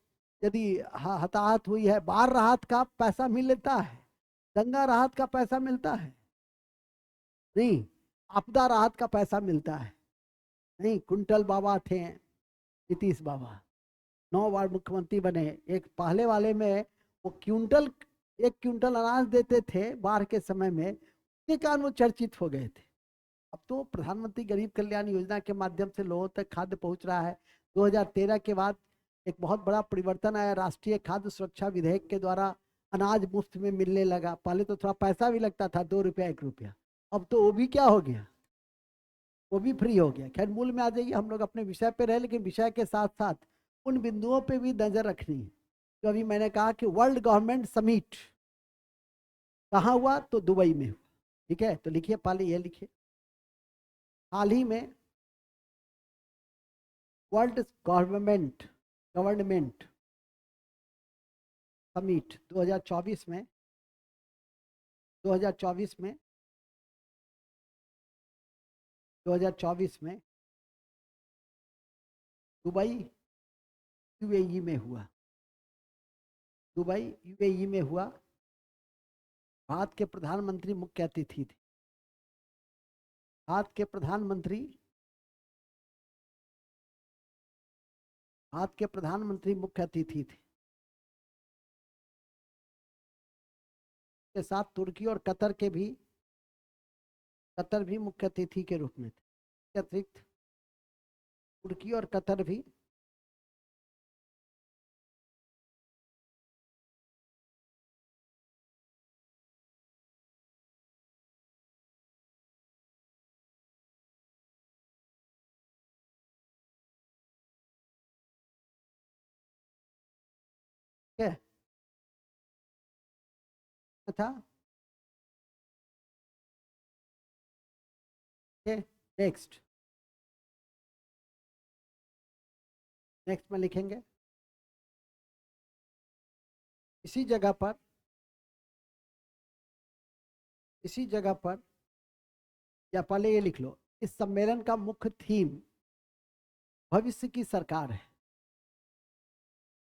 यदि हताहत हुई है, बाढ़ राहत का पैसा मिल लेता है, दंगा राहत का पैसा मिलता है नहीं, आपदा राहत का पैसा मिलता है नहीं। कुंटल बाबा थे नीतीश बाबा, 9 बार मुख्यमंत्री बने, एक पहले वाले में वो क्विंटल, 1 क्विंटल अनाज देते थे बाढ़ के समय में, उसके कारण वो चर्चित हो गए थे। अब तो प्रधानमंत्री गरीब कल्याण योजना के माध्यम से लोगों तक खाद्य पहुंच रहा है। 2013 के बाद एक बहुत बड़ा परिवर्तन आया, राष्ट्रीय खाद्य सुरक्षा विधेयक के द्वारा अनाज मुफ्त में मिलने लगा। पहले तो थोड़ा पैसा भी लगता था, 2 रुपया 1 रुपया, अब तो वो भी क्या हो गया, वो भी फ्री हो गया। खैर मूल में आ जाइए, हम लोग अपने विषय पे रहे, लेकिन विषय के साथ साथ उन बिंदुओं पे भी नजर रखनी है। तो अभी मैंने कहा कि वर्ल्ड गवर्नमेंट समिट कहाँ हुआ, तो दुबई में हुआ, ठीक है। तो लिखिए, पहले ये लिखिए, हाल ही में वर्ल्ड गवर्नमेंट समिट 2024 में 2024 में 2024 में दुबई यूएई में हुआ। दुबई यूएई में हुआ। भारत के प्रधानमंत्री मुख्य अतिथि थे। भारत के प्रधानमंत्री मुख्य अतिथि थे। के साथ तुर्की और कतर भी मुख्य अतिथि के रूप में थे। अतिरिक्त तुर्की और कतर भी क्या था। नेक्स्ट में लिखेंगे, इसी जगह पर, या पहले ये लिख लो, इस सम्मेलन का मुख्य थीम भविष्य की सरकार है।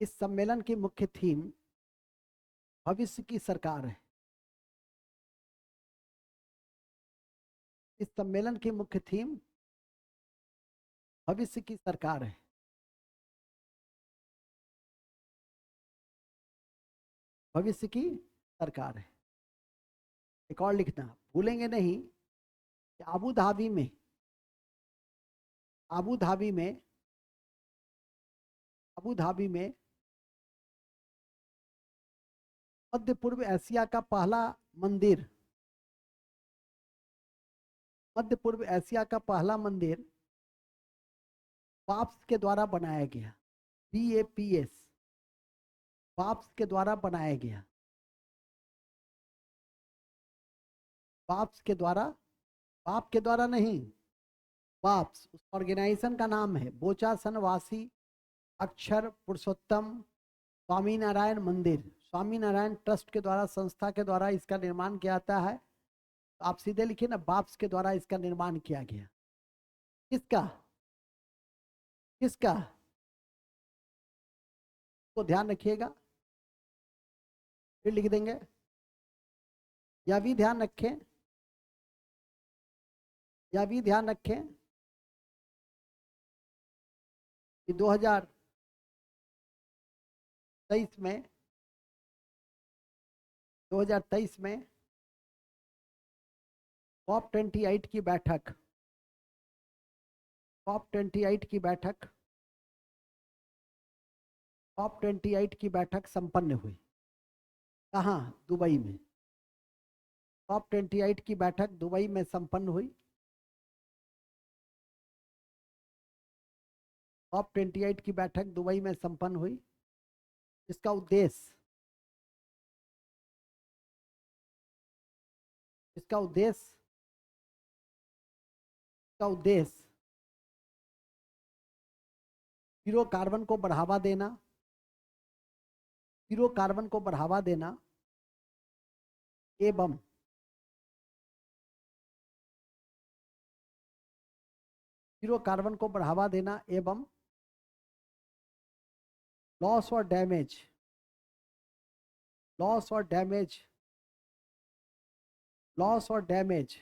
इस सम्मेलन की मुख्य थीम भविष्य की सरकार है। इस सम्मेलन की मुख्य थीम भविष्य की सरकार है। भविष्य की सरकार है। एक और लिखना, भूलेंगे नहीं कि अबू धाबी में मध्य पूर्व एशिया का पहला मंदिर, पाप्स के द्वारा बनाया गया। BAPS, पाप्स के द्वारा बनाया गया। पाप्स के द्वारा, पाप के द्वारा नहीं, पाप्स उस ऑर्गेनाइजेशन का नाम है। बोचासनवासी अक्षर पुरुषोत्तम स्वामीनारायण मंदिर, स्वामीनारायण ट्रस्ट के द्वारा, संस्था के द्वारा इसका निर्माण किया जाता है। तो आप सीधे लिखिए ना, बाप्स के द्वारा इसका निर्माण किया गया। किसका किसका तो ध्यान रखिएगा, फिर लिख देंगे। यह भी ध्यान रखें, यह भी ध्यान रखें कि 2023 में 2023 में COP28 की बैठक, COP28 की बैठक, COP28 की बैठक संपन्न हुई। कहाँ? दुबई में। COP28 की बैठक दुबई में संपन्न हुई। COP28 की बैठक दुबई में संपन्न हुई। इसका उद्देश्य, इसका उद्देश्य जीरो कार्बन को बढ़ावा देना, जीरो कार्बन को बढ़ावा देना एवं जीरो कार्बन को बढ़ावा देना एवं लॉस और डैमेज, लॉस और डैमेज, लॉस और डैमेज,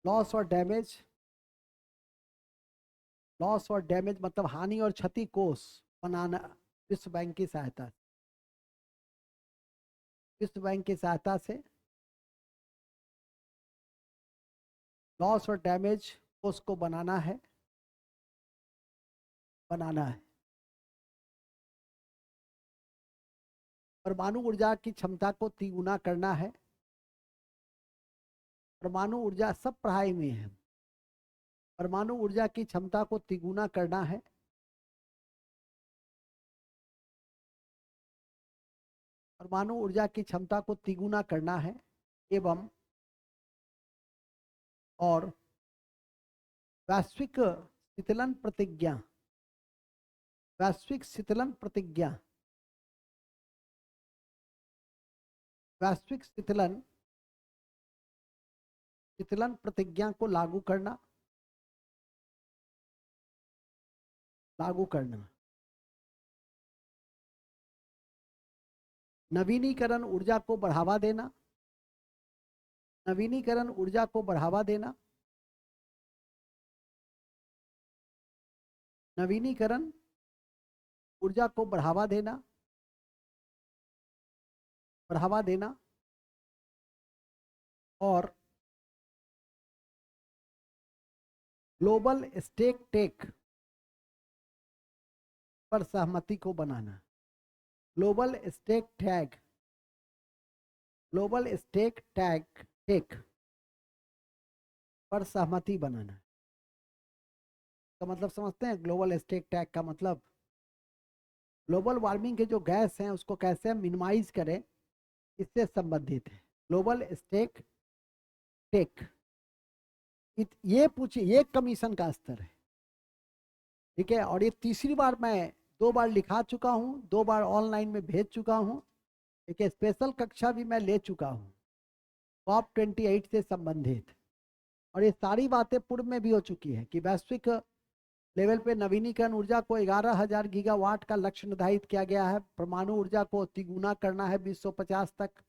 लॉस और डैमेज, लॉस और डैमेज मतलब हानि और क्षति कोष बनाना विश्व बैंक की सहायता, विश्व बैंक की सहायता से लॉस और डैमेज कोष को बनाना है, बनाना है। परमाणु ऊर्जा की क्षमता को तिगुना करना है। परमाणु ऊर्जा सब पढ़ाई में है। परमाणु ऊर्जा की क्षमता को तिगुना करना है। परमाणु ऊर्जा की क्षमता को तिगुना करना है एवं और वैश्विक शीतलन प्रतिज्ञा, वैश्विक शीतलन प्रतिज्ञा, वैश्विक शीतलन प्रतिज्ञा को लागू करना, लागू करना। नवीनीकरण ऊर्जा को बढ़ावा देना, नवीनीकरण ऊर्जा को बढ़ावा देना, नवीनीकरण ऊर्जा को बढ़ावा देना, बढ़ावा देना और ग्लोबल स्टेक टेक पर सहमति को बनाना। Global stake tag, global stake tag tech पर सहमति बनाना का मतलब समझते हैं? ग्लोबल स्टेक टैग का मतलब ग्लोबल वार्मिंग के जो गैस हैं उसको कैसे मिनिमाइज करें, इससे संबंधित है ग्लोबल स्टेक टेक। ये पूछिए, ये कमीशन का स्तर है, ठीक है। और ये तीसरी बार, मैं 2 बार लिखा चुका हूँ, 2 बार ऑनलाइन में भेज चुका हूँ, एक स्पेशल कक्षा भी मैं ले चुका हूँ COP28 से संबंधित। और ये सारी बातें पूर्व में भी हो चुकी है कि वैश्विक लेवल पे नवीनीकरण ऊर्जा को 11,000 गीगावाट का लक्ष्य निर्धारित किया गया है। परमाणु ऊर्जा को तिगुना करना है 2050 तक।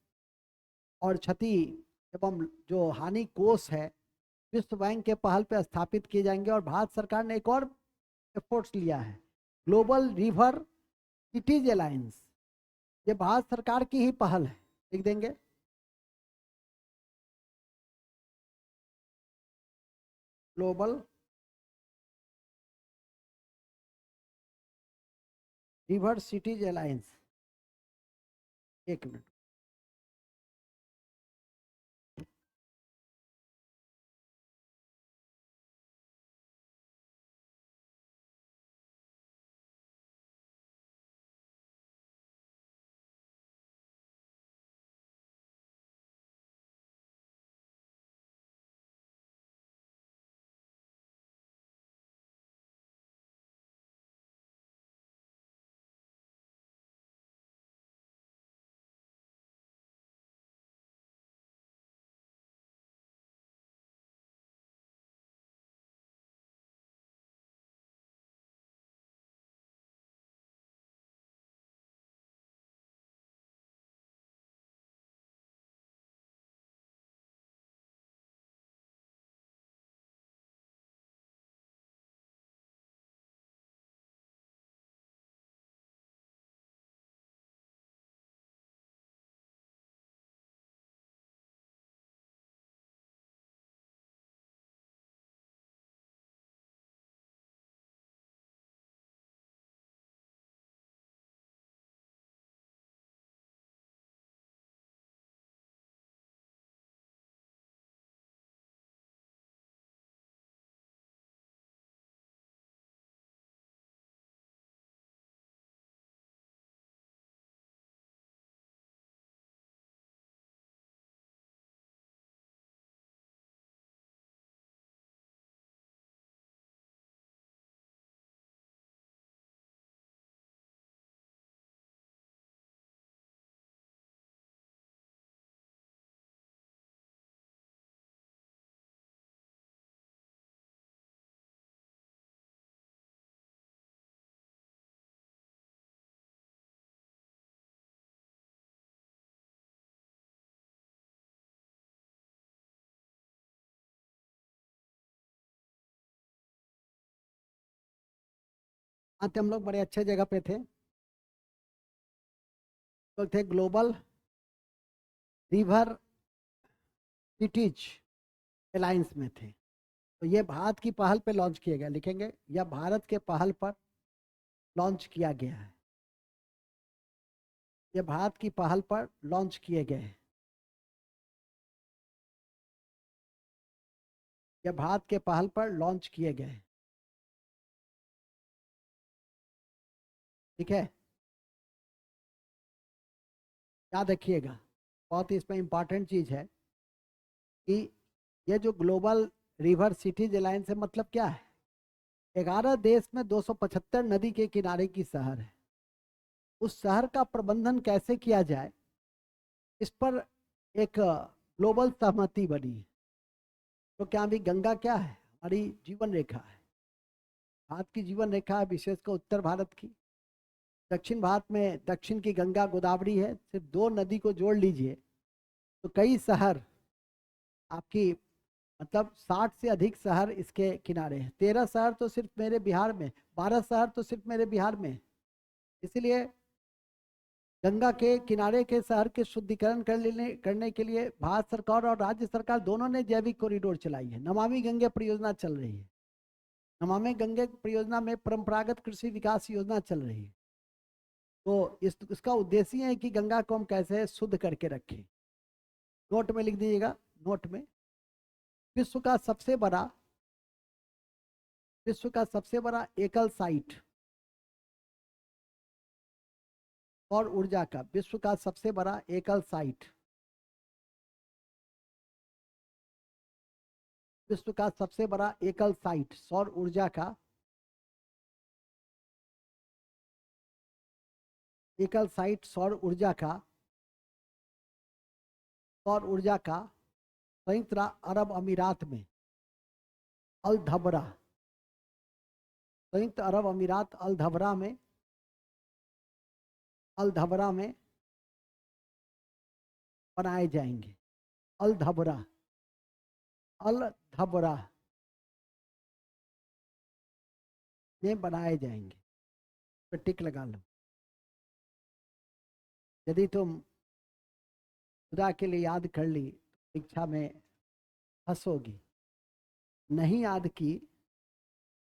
और क्षति एवं जो हानि कोष है विश्व बैंक के पहल पे स्थापित किए जाएंगे। और भारत सरकार ने एक और एफर्ट्स लिया है, ग्लोबल रिवर सिटीज अलायंस। ये भारत सरकार की ही पहल है, लिख देंगे। ग्लोबल रिवर सिटीज अलायंस, एक मिनट। थे हम लोग बड़े अच्छे जगह पे थे, तो थे ग्लोबल रिवर सिटीज अलायंस में थे। तो ये भारत की पहल पे लॉन्च किए गए, लिखेंगे यह भारत के पहल पर लॉन्च किया गया है, ये भारत की पहल पर लॉन्च किए गए हैं, ये भारत के पहल पर लॉन्च किए गए हैं। ठीक है, याद रखिएगा, बहुत ही इसमें इंपॉर्टेंट चीज है कि ये जो ग्लोबल रिवर सिटीज अलायंस है, मतलब क्या है? 11 देश में 275 नदी के किनारे की शहर है। उस शहर का प्रबंधन कैसे किया जाए, इस पर एक ग्लोबल सहमति बनी है। तो क्या अभी गंगा क्या है? हमारी जीवन रेखा है, भारत की जीवन रेखा है, विशेषकर उत्तर भारत की। दक्षिण भारत में दक्षिण की गंगा गोदावरी है, सिर्फ 2 नदी को जोड़ लीजिए तो कई शहर आपकी, मतलब 60 से अधिक शहर इसके किनारे हैं। 13 शहर तो सिर्फ मेरे बिहार में, 12 शहर तो सिर्फ मेरे बिहार में। इसलिए गंगा के किनारे के शहर के शुद्धिकरण करने के लिए भारत सरकार और राज्य सरकार दोनों ने जैविक कॉरिडोर चलाई है। नमामि गंगे परियोजना चल रही है। नमामि गंगे परियोजना में परंपरागत कृषि विकास योजना चल रही है। तो इसका उद्देश्य है कि गंगा को हम कैसे शुद्ध करके रखें। नोट में लिख दीजिएगा, नोट में, विश्व का सबसे बड़ा एकल साइट और ऊर्जा का, विश्व का सबसे बड़ा एकल साइट, विश्व का सबसे बड़ा एकल साइट सौर ऊर्जा का, एकल साइट सौर ऊर्जा का संयुक्त अरब अमीरात में अल धबरा, संयुक्त अरब अमीरात अल धबरा में बनाए जाएंगे। अल धबरा में बनाए जाएंगे। तो टिक लगा लो। यदि तुम खुदा के लिए याद कर ली शिक्षा में हंसोगी, नहीं याद की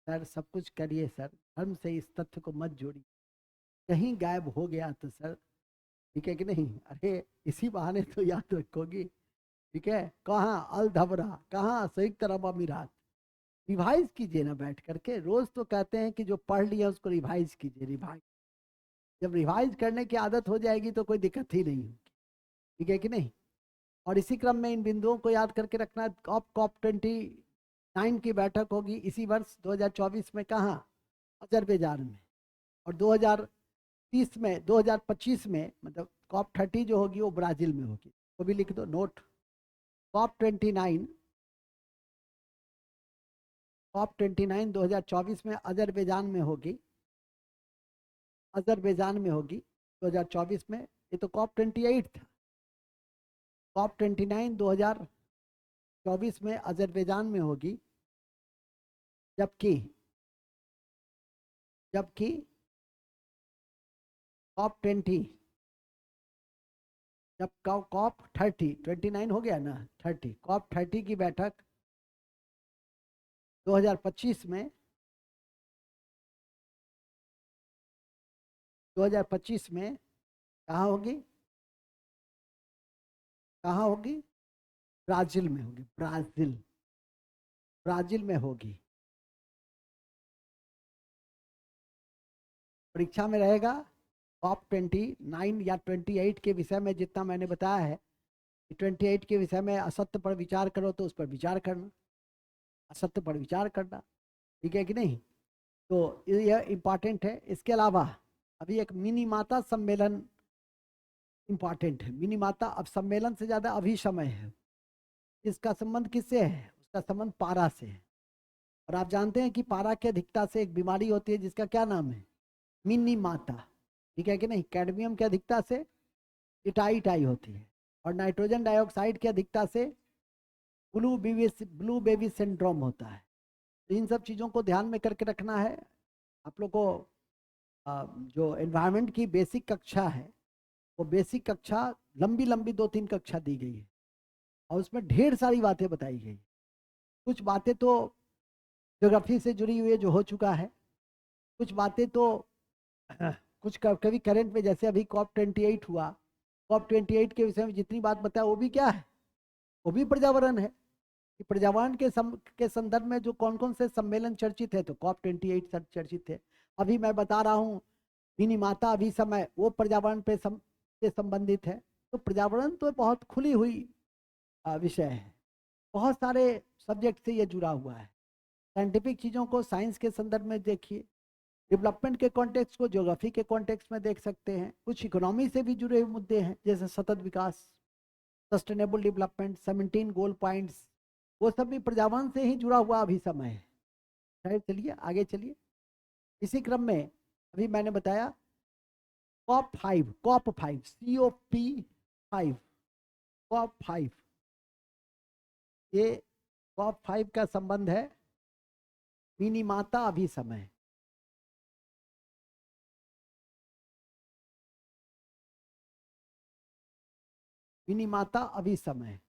सर सब कुछ करिए सर, धर्म से इस तथ्य को मत जोड़िए, कहीं गायब हो गया तो सर, ठीक है कि नहीं? अरे इसी बहाने तो याद रखोगी। ठीक है, कहाँ अल धबरा, कहाँ संयुक्त अरब अमीरात। रिवाइज कीजिए ना बैठ करके, रोज तो कहते हैं कि जो पढ़ लिया उसको रिवाइज कीजिए। रिवाइज, जब रिवाइज करने की आदत हो जाएगी तो कोई दिक्कत ही नहीं होगी। ठीक है कि नहीं? और इसी क्रम में इन बिंदुओं को याद करके रखना। कॉप 29 की बैठक होगी इसी वर्ष 2024 में, कहाँ? अजरबैजान में। और 2025 में मतलब कॉप 30 जो होगी वो ब्राजील में होगी। वो भी लिख दो नोट। कॉप 29 2024 में अजरबैजान में होगी, 2024 में। ये तो कॉप 28 था। कॉप 29 2024 में अजरबैजान में होगी, जबकि कॉप 20, जब कॉप 29 हो गया ना, 30, कॉप 30 की बैठक 2025 में, 2025 में कहाँ होगी? ब्राजील में होगी। ब्राजील में होगी। परीक्षा में रहेगा कॉप 29 या 28 के विषय में। जितना मैंने बताया है कि 28 के विषय में असत्य पर विचार करो तो उस पर विचार करना, असत्य पर विचार करना। ठीक है कि नहीं? तो यह इंपॉर्टेंट है। इसके अलावा अभी एक मिनी माता सम्मेलन इंपॉर्टेंट है। मिनी माता, अब सम्मेलन से ज्यादा अभी समय है। इसका संबंध किससे है? उसका संबंध पारा से है। और आप जानते हैं कि पारा की अधिकता से एक बीमारी होती है जिसका क्या नाम है? मिनी माता। ठीक है कि नहीं? कैडमियम की अधिकता से इटाई होती है, और नाइट्रोजन डाइऑक्साइड की अधिकता से ब्लू बेबी सिंड्रोम होता है। तो इन सब चीज़ों को ध्यान में करके रखना है आप लोग को। जो एनवायरनमेंट की बेसिक कक्षा है, वो बेसिक कक्षा लंबी लंबी 2-3 कक्षा दी गई है और उसमें ढेर सारी बातें बताई गई। कुछ बातें तो ज्योग्राफी से जुड़ी हुई है जो हो चुका है, कुछ बातें तो कुछ कभी करंट में, जैसे अभी COP28 हुआ, COP28 के विषय में जितनी बात बताया वो भी क्या है, वो भी पर्यावरण है। कि पर्यावरण के संदर्भ में जो कौन कौन से सम्मेलन चर्चित है, तो COP28 चर्चित है। अभी मैं बता रहा हूँ मिनीमाता अभी समय, वो पर्यावरण से संबंधित है। तो पर्यावरण तो बहुत खुली हुई विषय है, बहुत सारे सब्जेक्ट से ये जुड़ा हुआ है। साइंटिफिक चीज़ों को साइंस के संदर्भ में देखिए, डेवलपमेंट के कॉन्टेक्स्ट को ज्योग्राफी के कॉन्टेक्स्ट में देख सकते हैं। कुछ इकोनॉमी से भी जुड़े हुए मुद्दे हैं, जैसे सतत विकास, सस्टेनेबल डेवलपमेंट, 17 गोल पॉइंट्स, वो सब भी पर्यावरण से ही जुड़ा हुआ अभी समय है। खैर चलिए आगे चलिए। इसी क्रम में अभी मैंने बताया COP5, COP5, COP5, ये COP5 का संबंध है मिनीमाता अभी समय। मिनीमाता अभी समय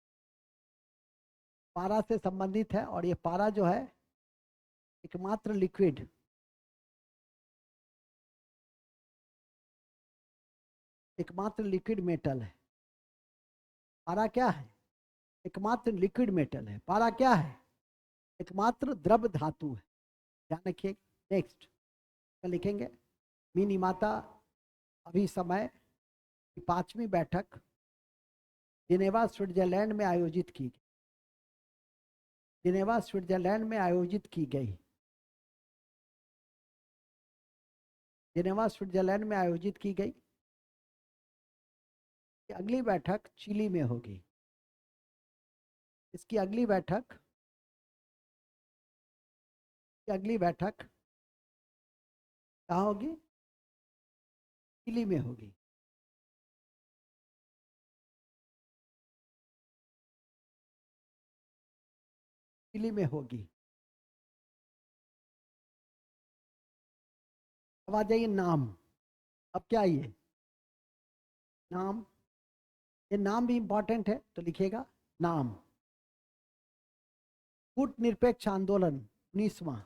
पारा से संबंधित है, और ये पारा जो है एकमात्र लिक्विड मेटल है। पारा क्या है? एकमात्र लिक्विड मेटल है। पारा क्या है? एकमात्र द्रव धातु है। ध्यान रखिए। नेक्स्ट लिखेंगे मिनीमाता अभी समय की 5वीं बैठक जिनेवा स्विट्जरलैंड में आयोजित की गई। जिनेवा स्विट्जरलैंड में आयोजित की गई। जिनेवा स्विट्जरलैंड में आयोजित की गई। अगली बैठक चिली में होगी। इसकी अगली बैठक कहाँ होगी? चिली में होगी। चिली में होगी। अब आ जाइए नाम। अब क्या ये नाम, ये नाम भी इंपॉर्टेंट है तो लिखिएगा नाम। कूट निरपेक्ष आंदोलन 19वां,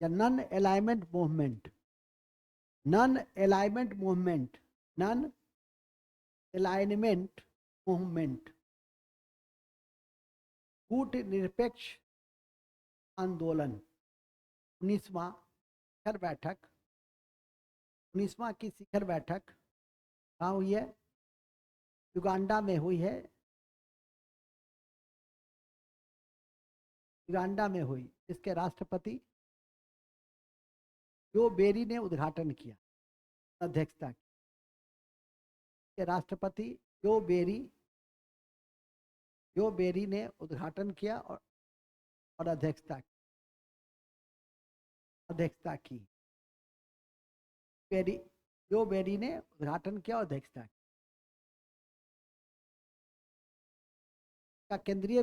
या non alignment movement. Non alignment movement, non alignment movement, कूट निरपेक्ष आंदोलन 19वां शिखर बैठक। 19वां की शिखर बैठक कहाँ हुई है? युगांडा में हुई है। युगांडा में हुई। इसके राष्ट्रपति जो बेरी ने उद्घाटन किया, अध्यक्षता की। के राष्ट्रपति जो बेरी ने उद्घाटन किया और अध्यक्षता की। जो बेरी ने उद्घाटन किया और अध्यक्षता की। का केंद्रीय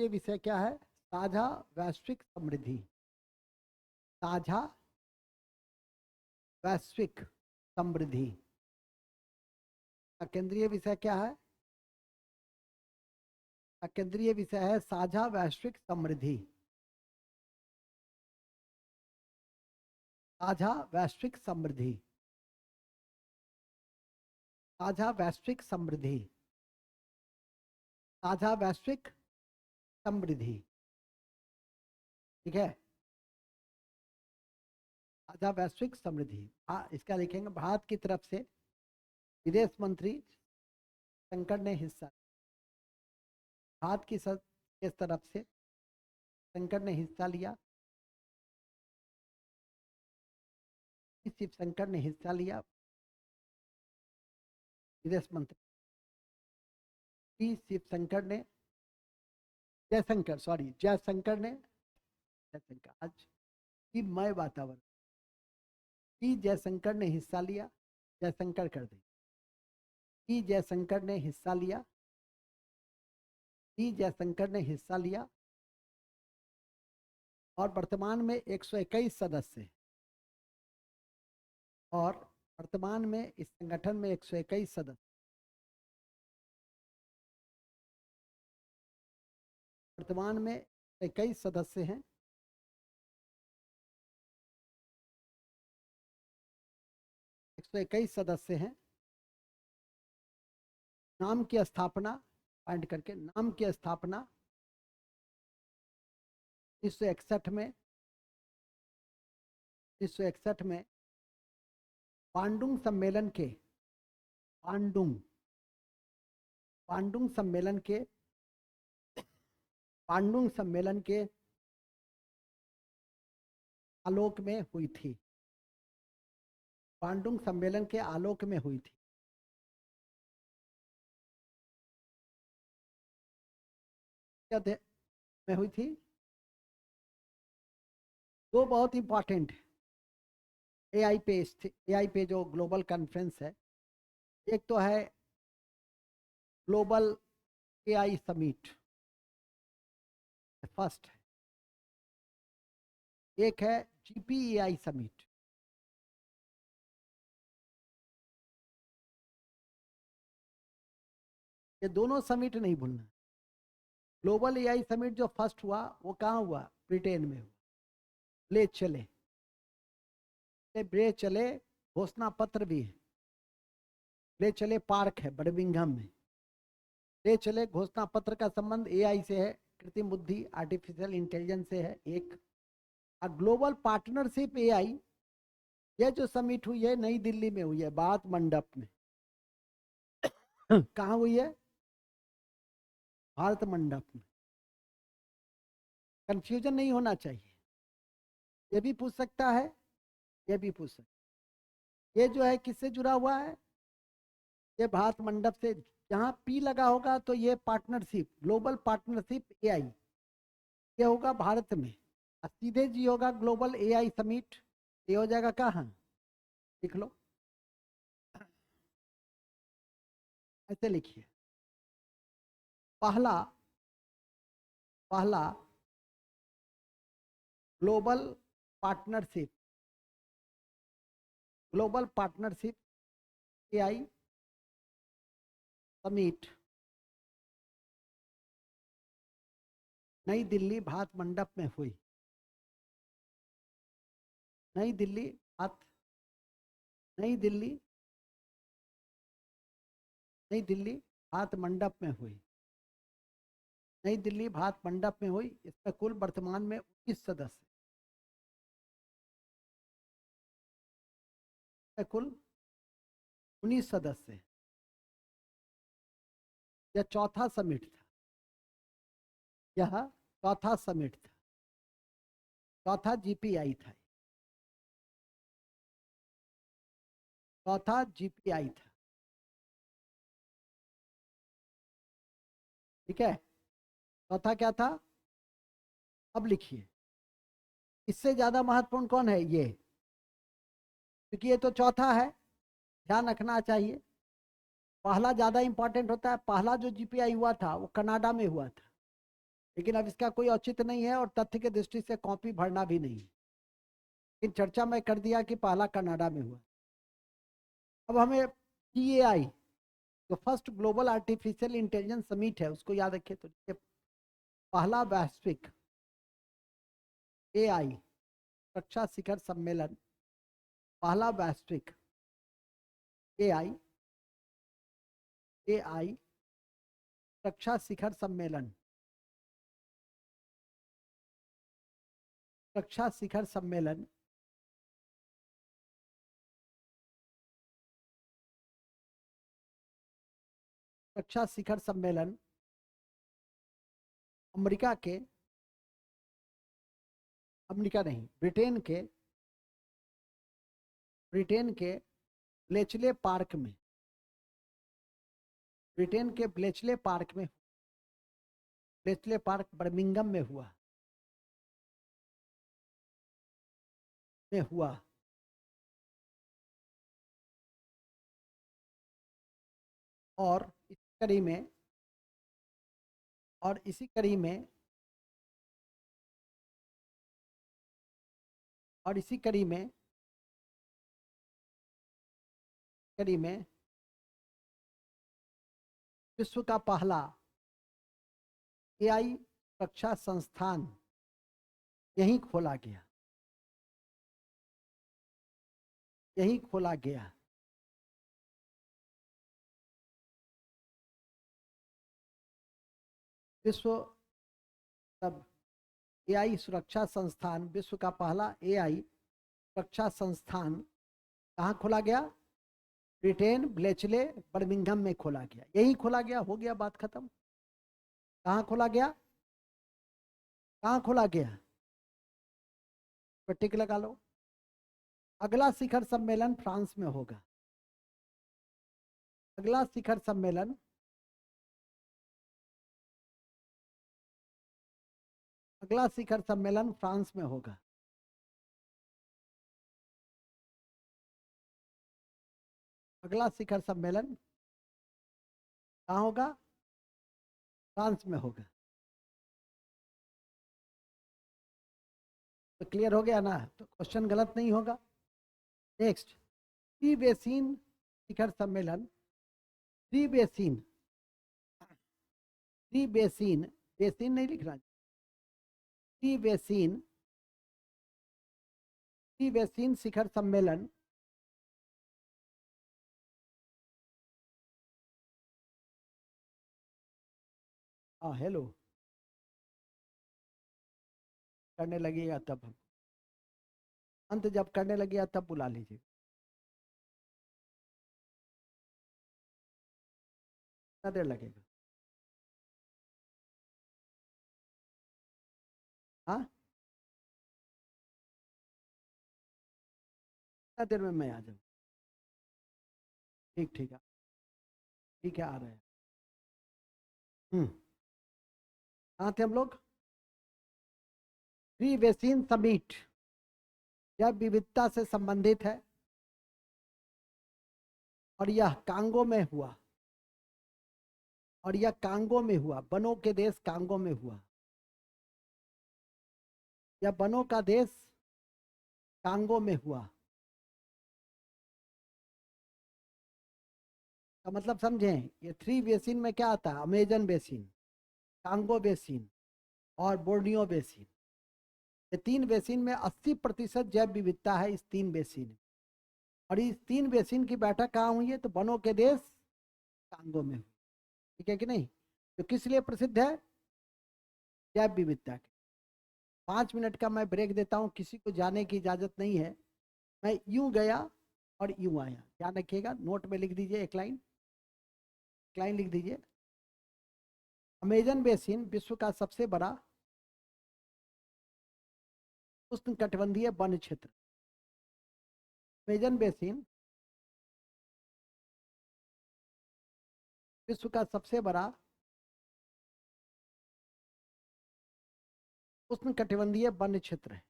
विषय क्या है? साझा वैश्विक समृद्धि। साझा वैश्विक समृद्धि का केंद्रीय विषय क्या है? का केंद्रीय विषय है साझा वैश्विक समृद्धि। साझा वैश्विक समृद्धि। साझा वैश्विक समृद्धि। साझा वैश्विक समृद्धि। ठीक है, साझा वैश्विक समृद्धि। इसका लिखेंगे भारत की तरफ से विदेश मंत्री शंकर ने हिस्सा। भारत की तरफ से शंकर ने हिस्सा लिया। शिव शंकर ने हिस्सा लिया, विदेश मंत्री शिव शंकर ने, जयशंकर आज की मय वातावरण की जयशंकर ने हिस्सा लिया। जयशंकर कर दे की जयशंकर ने हिस्सा लिया। की जयशंकर ने हिस्सा लिया और वर्तमान में 121 सदस्य हैं। और वर्तमान में इस संगठन में 121 सदस्य, वर्तमान में 21 सदस्य हैं। एक सौ 21 सदस्य हैं। नाम की स्थापना पॉइंट करके, नाम की स्थापना 1961 में, 1961 में पांडुंग सम्मेलन के, पांडुंग पांडुंग सम्मेलन के, पांडुंग सम्मेलन के आलोक में हुई थी। पांडुंग सम्मेलन के आलोक में हुई थी। क्या में हुई थी? दो बहुत इंपॉर्टेंट एआई पे, एआई पे जो ग्लोबल कॉन्फ्रेंस है, एक तो है ग्लोबल एआई समिट, फर्स्ट है। एक है जीपीएआई समिट। ये दोनों समिट नहीं भूलना। ग्लोबल एआई समिट जो फर्स्ट हुआ वो कहाँ हुआ? ब्रिटेन में हुआ। ले चले, ले चले घोषणा पत्र भी है। ले चले पार्क है बर्मिंघम में। ले चले घोषणा पत्र का संबंध एआई से है, कृत्रिम बुद्धि, आर्टिफिशियल इंटेलिजेंस से है एक। और ग्लोबल पार्टनरशिप एआई, ये जो समिट हुई है नई दिल्ली में हुई है, भारत मंडप में। कहाँ हुई है? भारत मंडप में। कंफ्यूजन नहीं होना चाहिए। ये भी पूछ सकता है, ये भी पूछ सकता है। ये जो है किससे जुड़ा हुआ है? ये भारत मंडप से। जहां पी लगा होगा तो ये पार्टनरशिप, ग्लोबल पार्टनरशिप एआई, ये होगा भारत में। और सीधे जी होगा ग्लोबल एआई समिट, ये हो जाएगा कहाँ? लिख लो, ऐसे लिखिए। पहला, पहला global partnership, global partnership AI summit नई दिल्ली भारत मंडप में हुई। नई दिल्ली भारत, नई दिल्ली, नई दिल्ली भारत मंडप में हुई। नई दिल्ली भारत मंडप में हुई। इसमें कुल वर्तमान में 19 सदस्य, कुल 19 सदस्य। यह चौथा समिट था, यह चौथा समिट था, चौथा जीपीआई था, चौथा जीपीआई था। ठीक है, चौथा क्या था? अब लिखिए, इससे ज्यादा महत्वपूर्ण कौन है? ये, क्योंकि ये तो चौथा है, ध्यान रखना चाहिए। पहला ज्यादा इंपॉर्टेंट होता है। पहला जो जीपीआई हुआ था वो कनाडा में हुआ था, लेकिन अब इसका कोई औचित्य नहीं है और तथ्य के दृष्टि से कॉपी भरना भी नहीं है, लेकिन चर्चा में कर दिया कि पहला कनाडा में हुआ। अब हमें पीएआई, जो first global artificial intelligence summit है, उसको याद रखिए। तो पहला वैश्विक एआई रक्षा शिखर सम्मेलन, पहला वैश्विक एआई, एआई रक्षा शिखर सम्मेलन, रक्षा शिखर सम्मेलन रक्षा शिखर सम्मेलन अमेरिका के, अमेरिका नहीं, ब्रिटेन के, ब्रिटेन के ब्लेचले पार्क में, ब्रिटेन के ब्लेचले पार्क में, ब्लेचले पार्क बर्मिंघम में हुआ, में हुआ। और इस कड़ी में, और इसी कड़ी में और इसी कड़ी में विश्व का पहला एआई सुरक्षा संस्थान यहीं खोला गया, विश्व तब एआई सुरक्षा संस्थान, विश्व का पहला एआई सुरक्षा संस्थान कहाँ खोला गया? ब्रिटेन, ब्लेचले, बर्मिंघम में खोला गया। यही खोला गया, हो गया, बात खत्म। कहाँ खोला गया? कहाँ खोला गया? टिक लगा लो। अगला शिखर सम्मेलन फ्रांस में होगा। अगला शिखर सम्मेलन फ्रांस में होगा। अगला शिखर सम्मेलन कहाँ होगा? फ्रांस में होगा। तो क्लियर हो गया ना? तो क्वेश्चन गलत नहीं होगा। नेक्स्ट, थ्री बेसिन शिखर सम्मेलन, थ्री बेसिन बेसिन नहीं लिखना, थ्री बेसिन शिखर सम्मेलन हेलो करने लगेगा तब हम अंत जब करने लगेगा तब बुला लीजिए। कितना देर लगेगा? हाँ, कितना देर में मैं आ जाऊँ? ठीक ठीक है, ठीक है, आ रहे हैं। कहाँ थे हम लोग? थ्री बेसिन समिट, यह विविधता से संबंधित है और यह कांगो में हुआ, वनों के देश कांगो में हुआ। यह वनों का देश कांगो में हुआ। का मतलब समझें, ये थ्री बेसिन में क्या आता है? अमेजन बेसिन, कांगो बेसिन और बोर्नियो बेसिन। ये तीन बेसिन में 80% जैव विविधता है इस तीन बेसिन में। और इस तीन बेसिन की बैठक कहाँ हुई है? तो वनों के देश कांगो में हुई। ठीक है कि नहीं? तो किस लिए प्रसिद्ध है? जैव विविधता के। 5 मिनट का मैं ब्रेक देता हूँ, किसी को जाने की इजाजत नहीं है। मैं यूं गया और यूं आया, ध्यान रखिएगा। नोट में लिख दीजिए, एक लाइन लिख दीजिए। अमेजन बेसिन विश्व का सबसे बड़ा उष्णकटिबंधीय वन क्षेत्र। अमेजन बेसिन विश्व का सबसे बड़ा उष्णकटिबंधीय वन क्षेत्र है।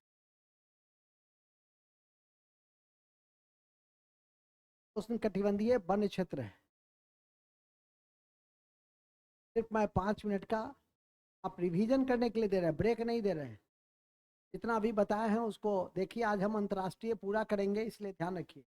उष्णकटिबंधीय वन क्षेत्र है। सिर्फ मैं 5 मिनट का आप रिवीजन करने के लिए दे रहे हैं, ब्रेक नहीं दे रहे हैं। जितना अभी बताए हैं उसको देखिए। आज हम अंतर्राष्ट्रीय पूरा करेंगे, इसलिए ध्यान रखिए।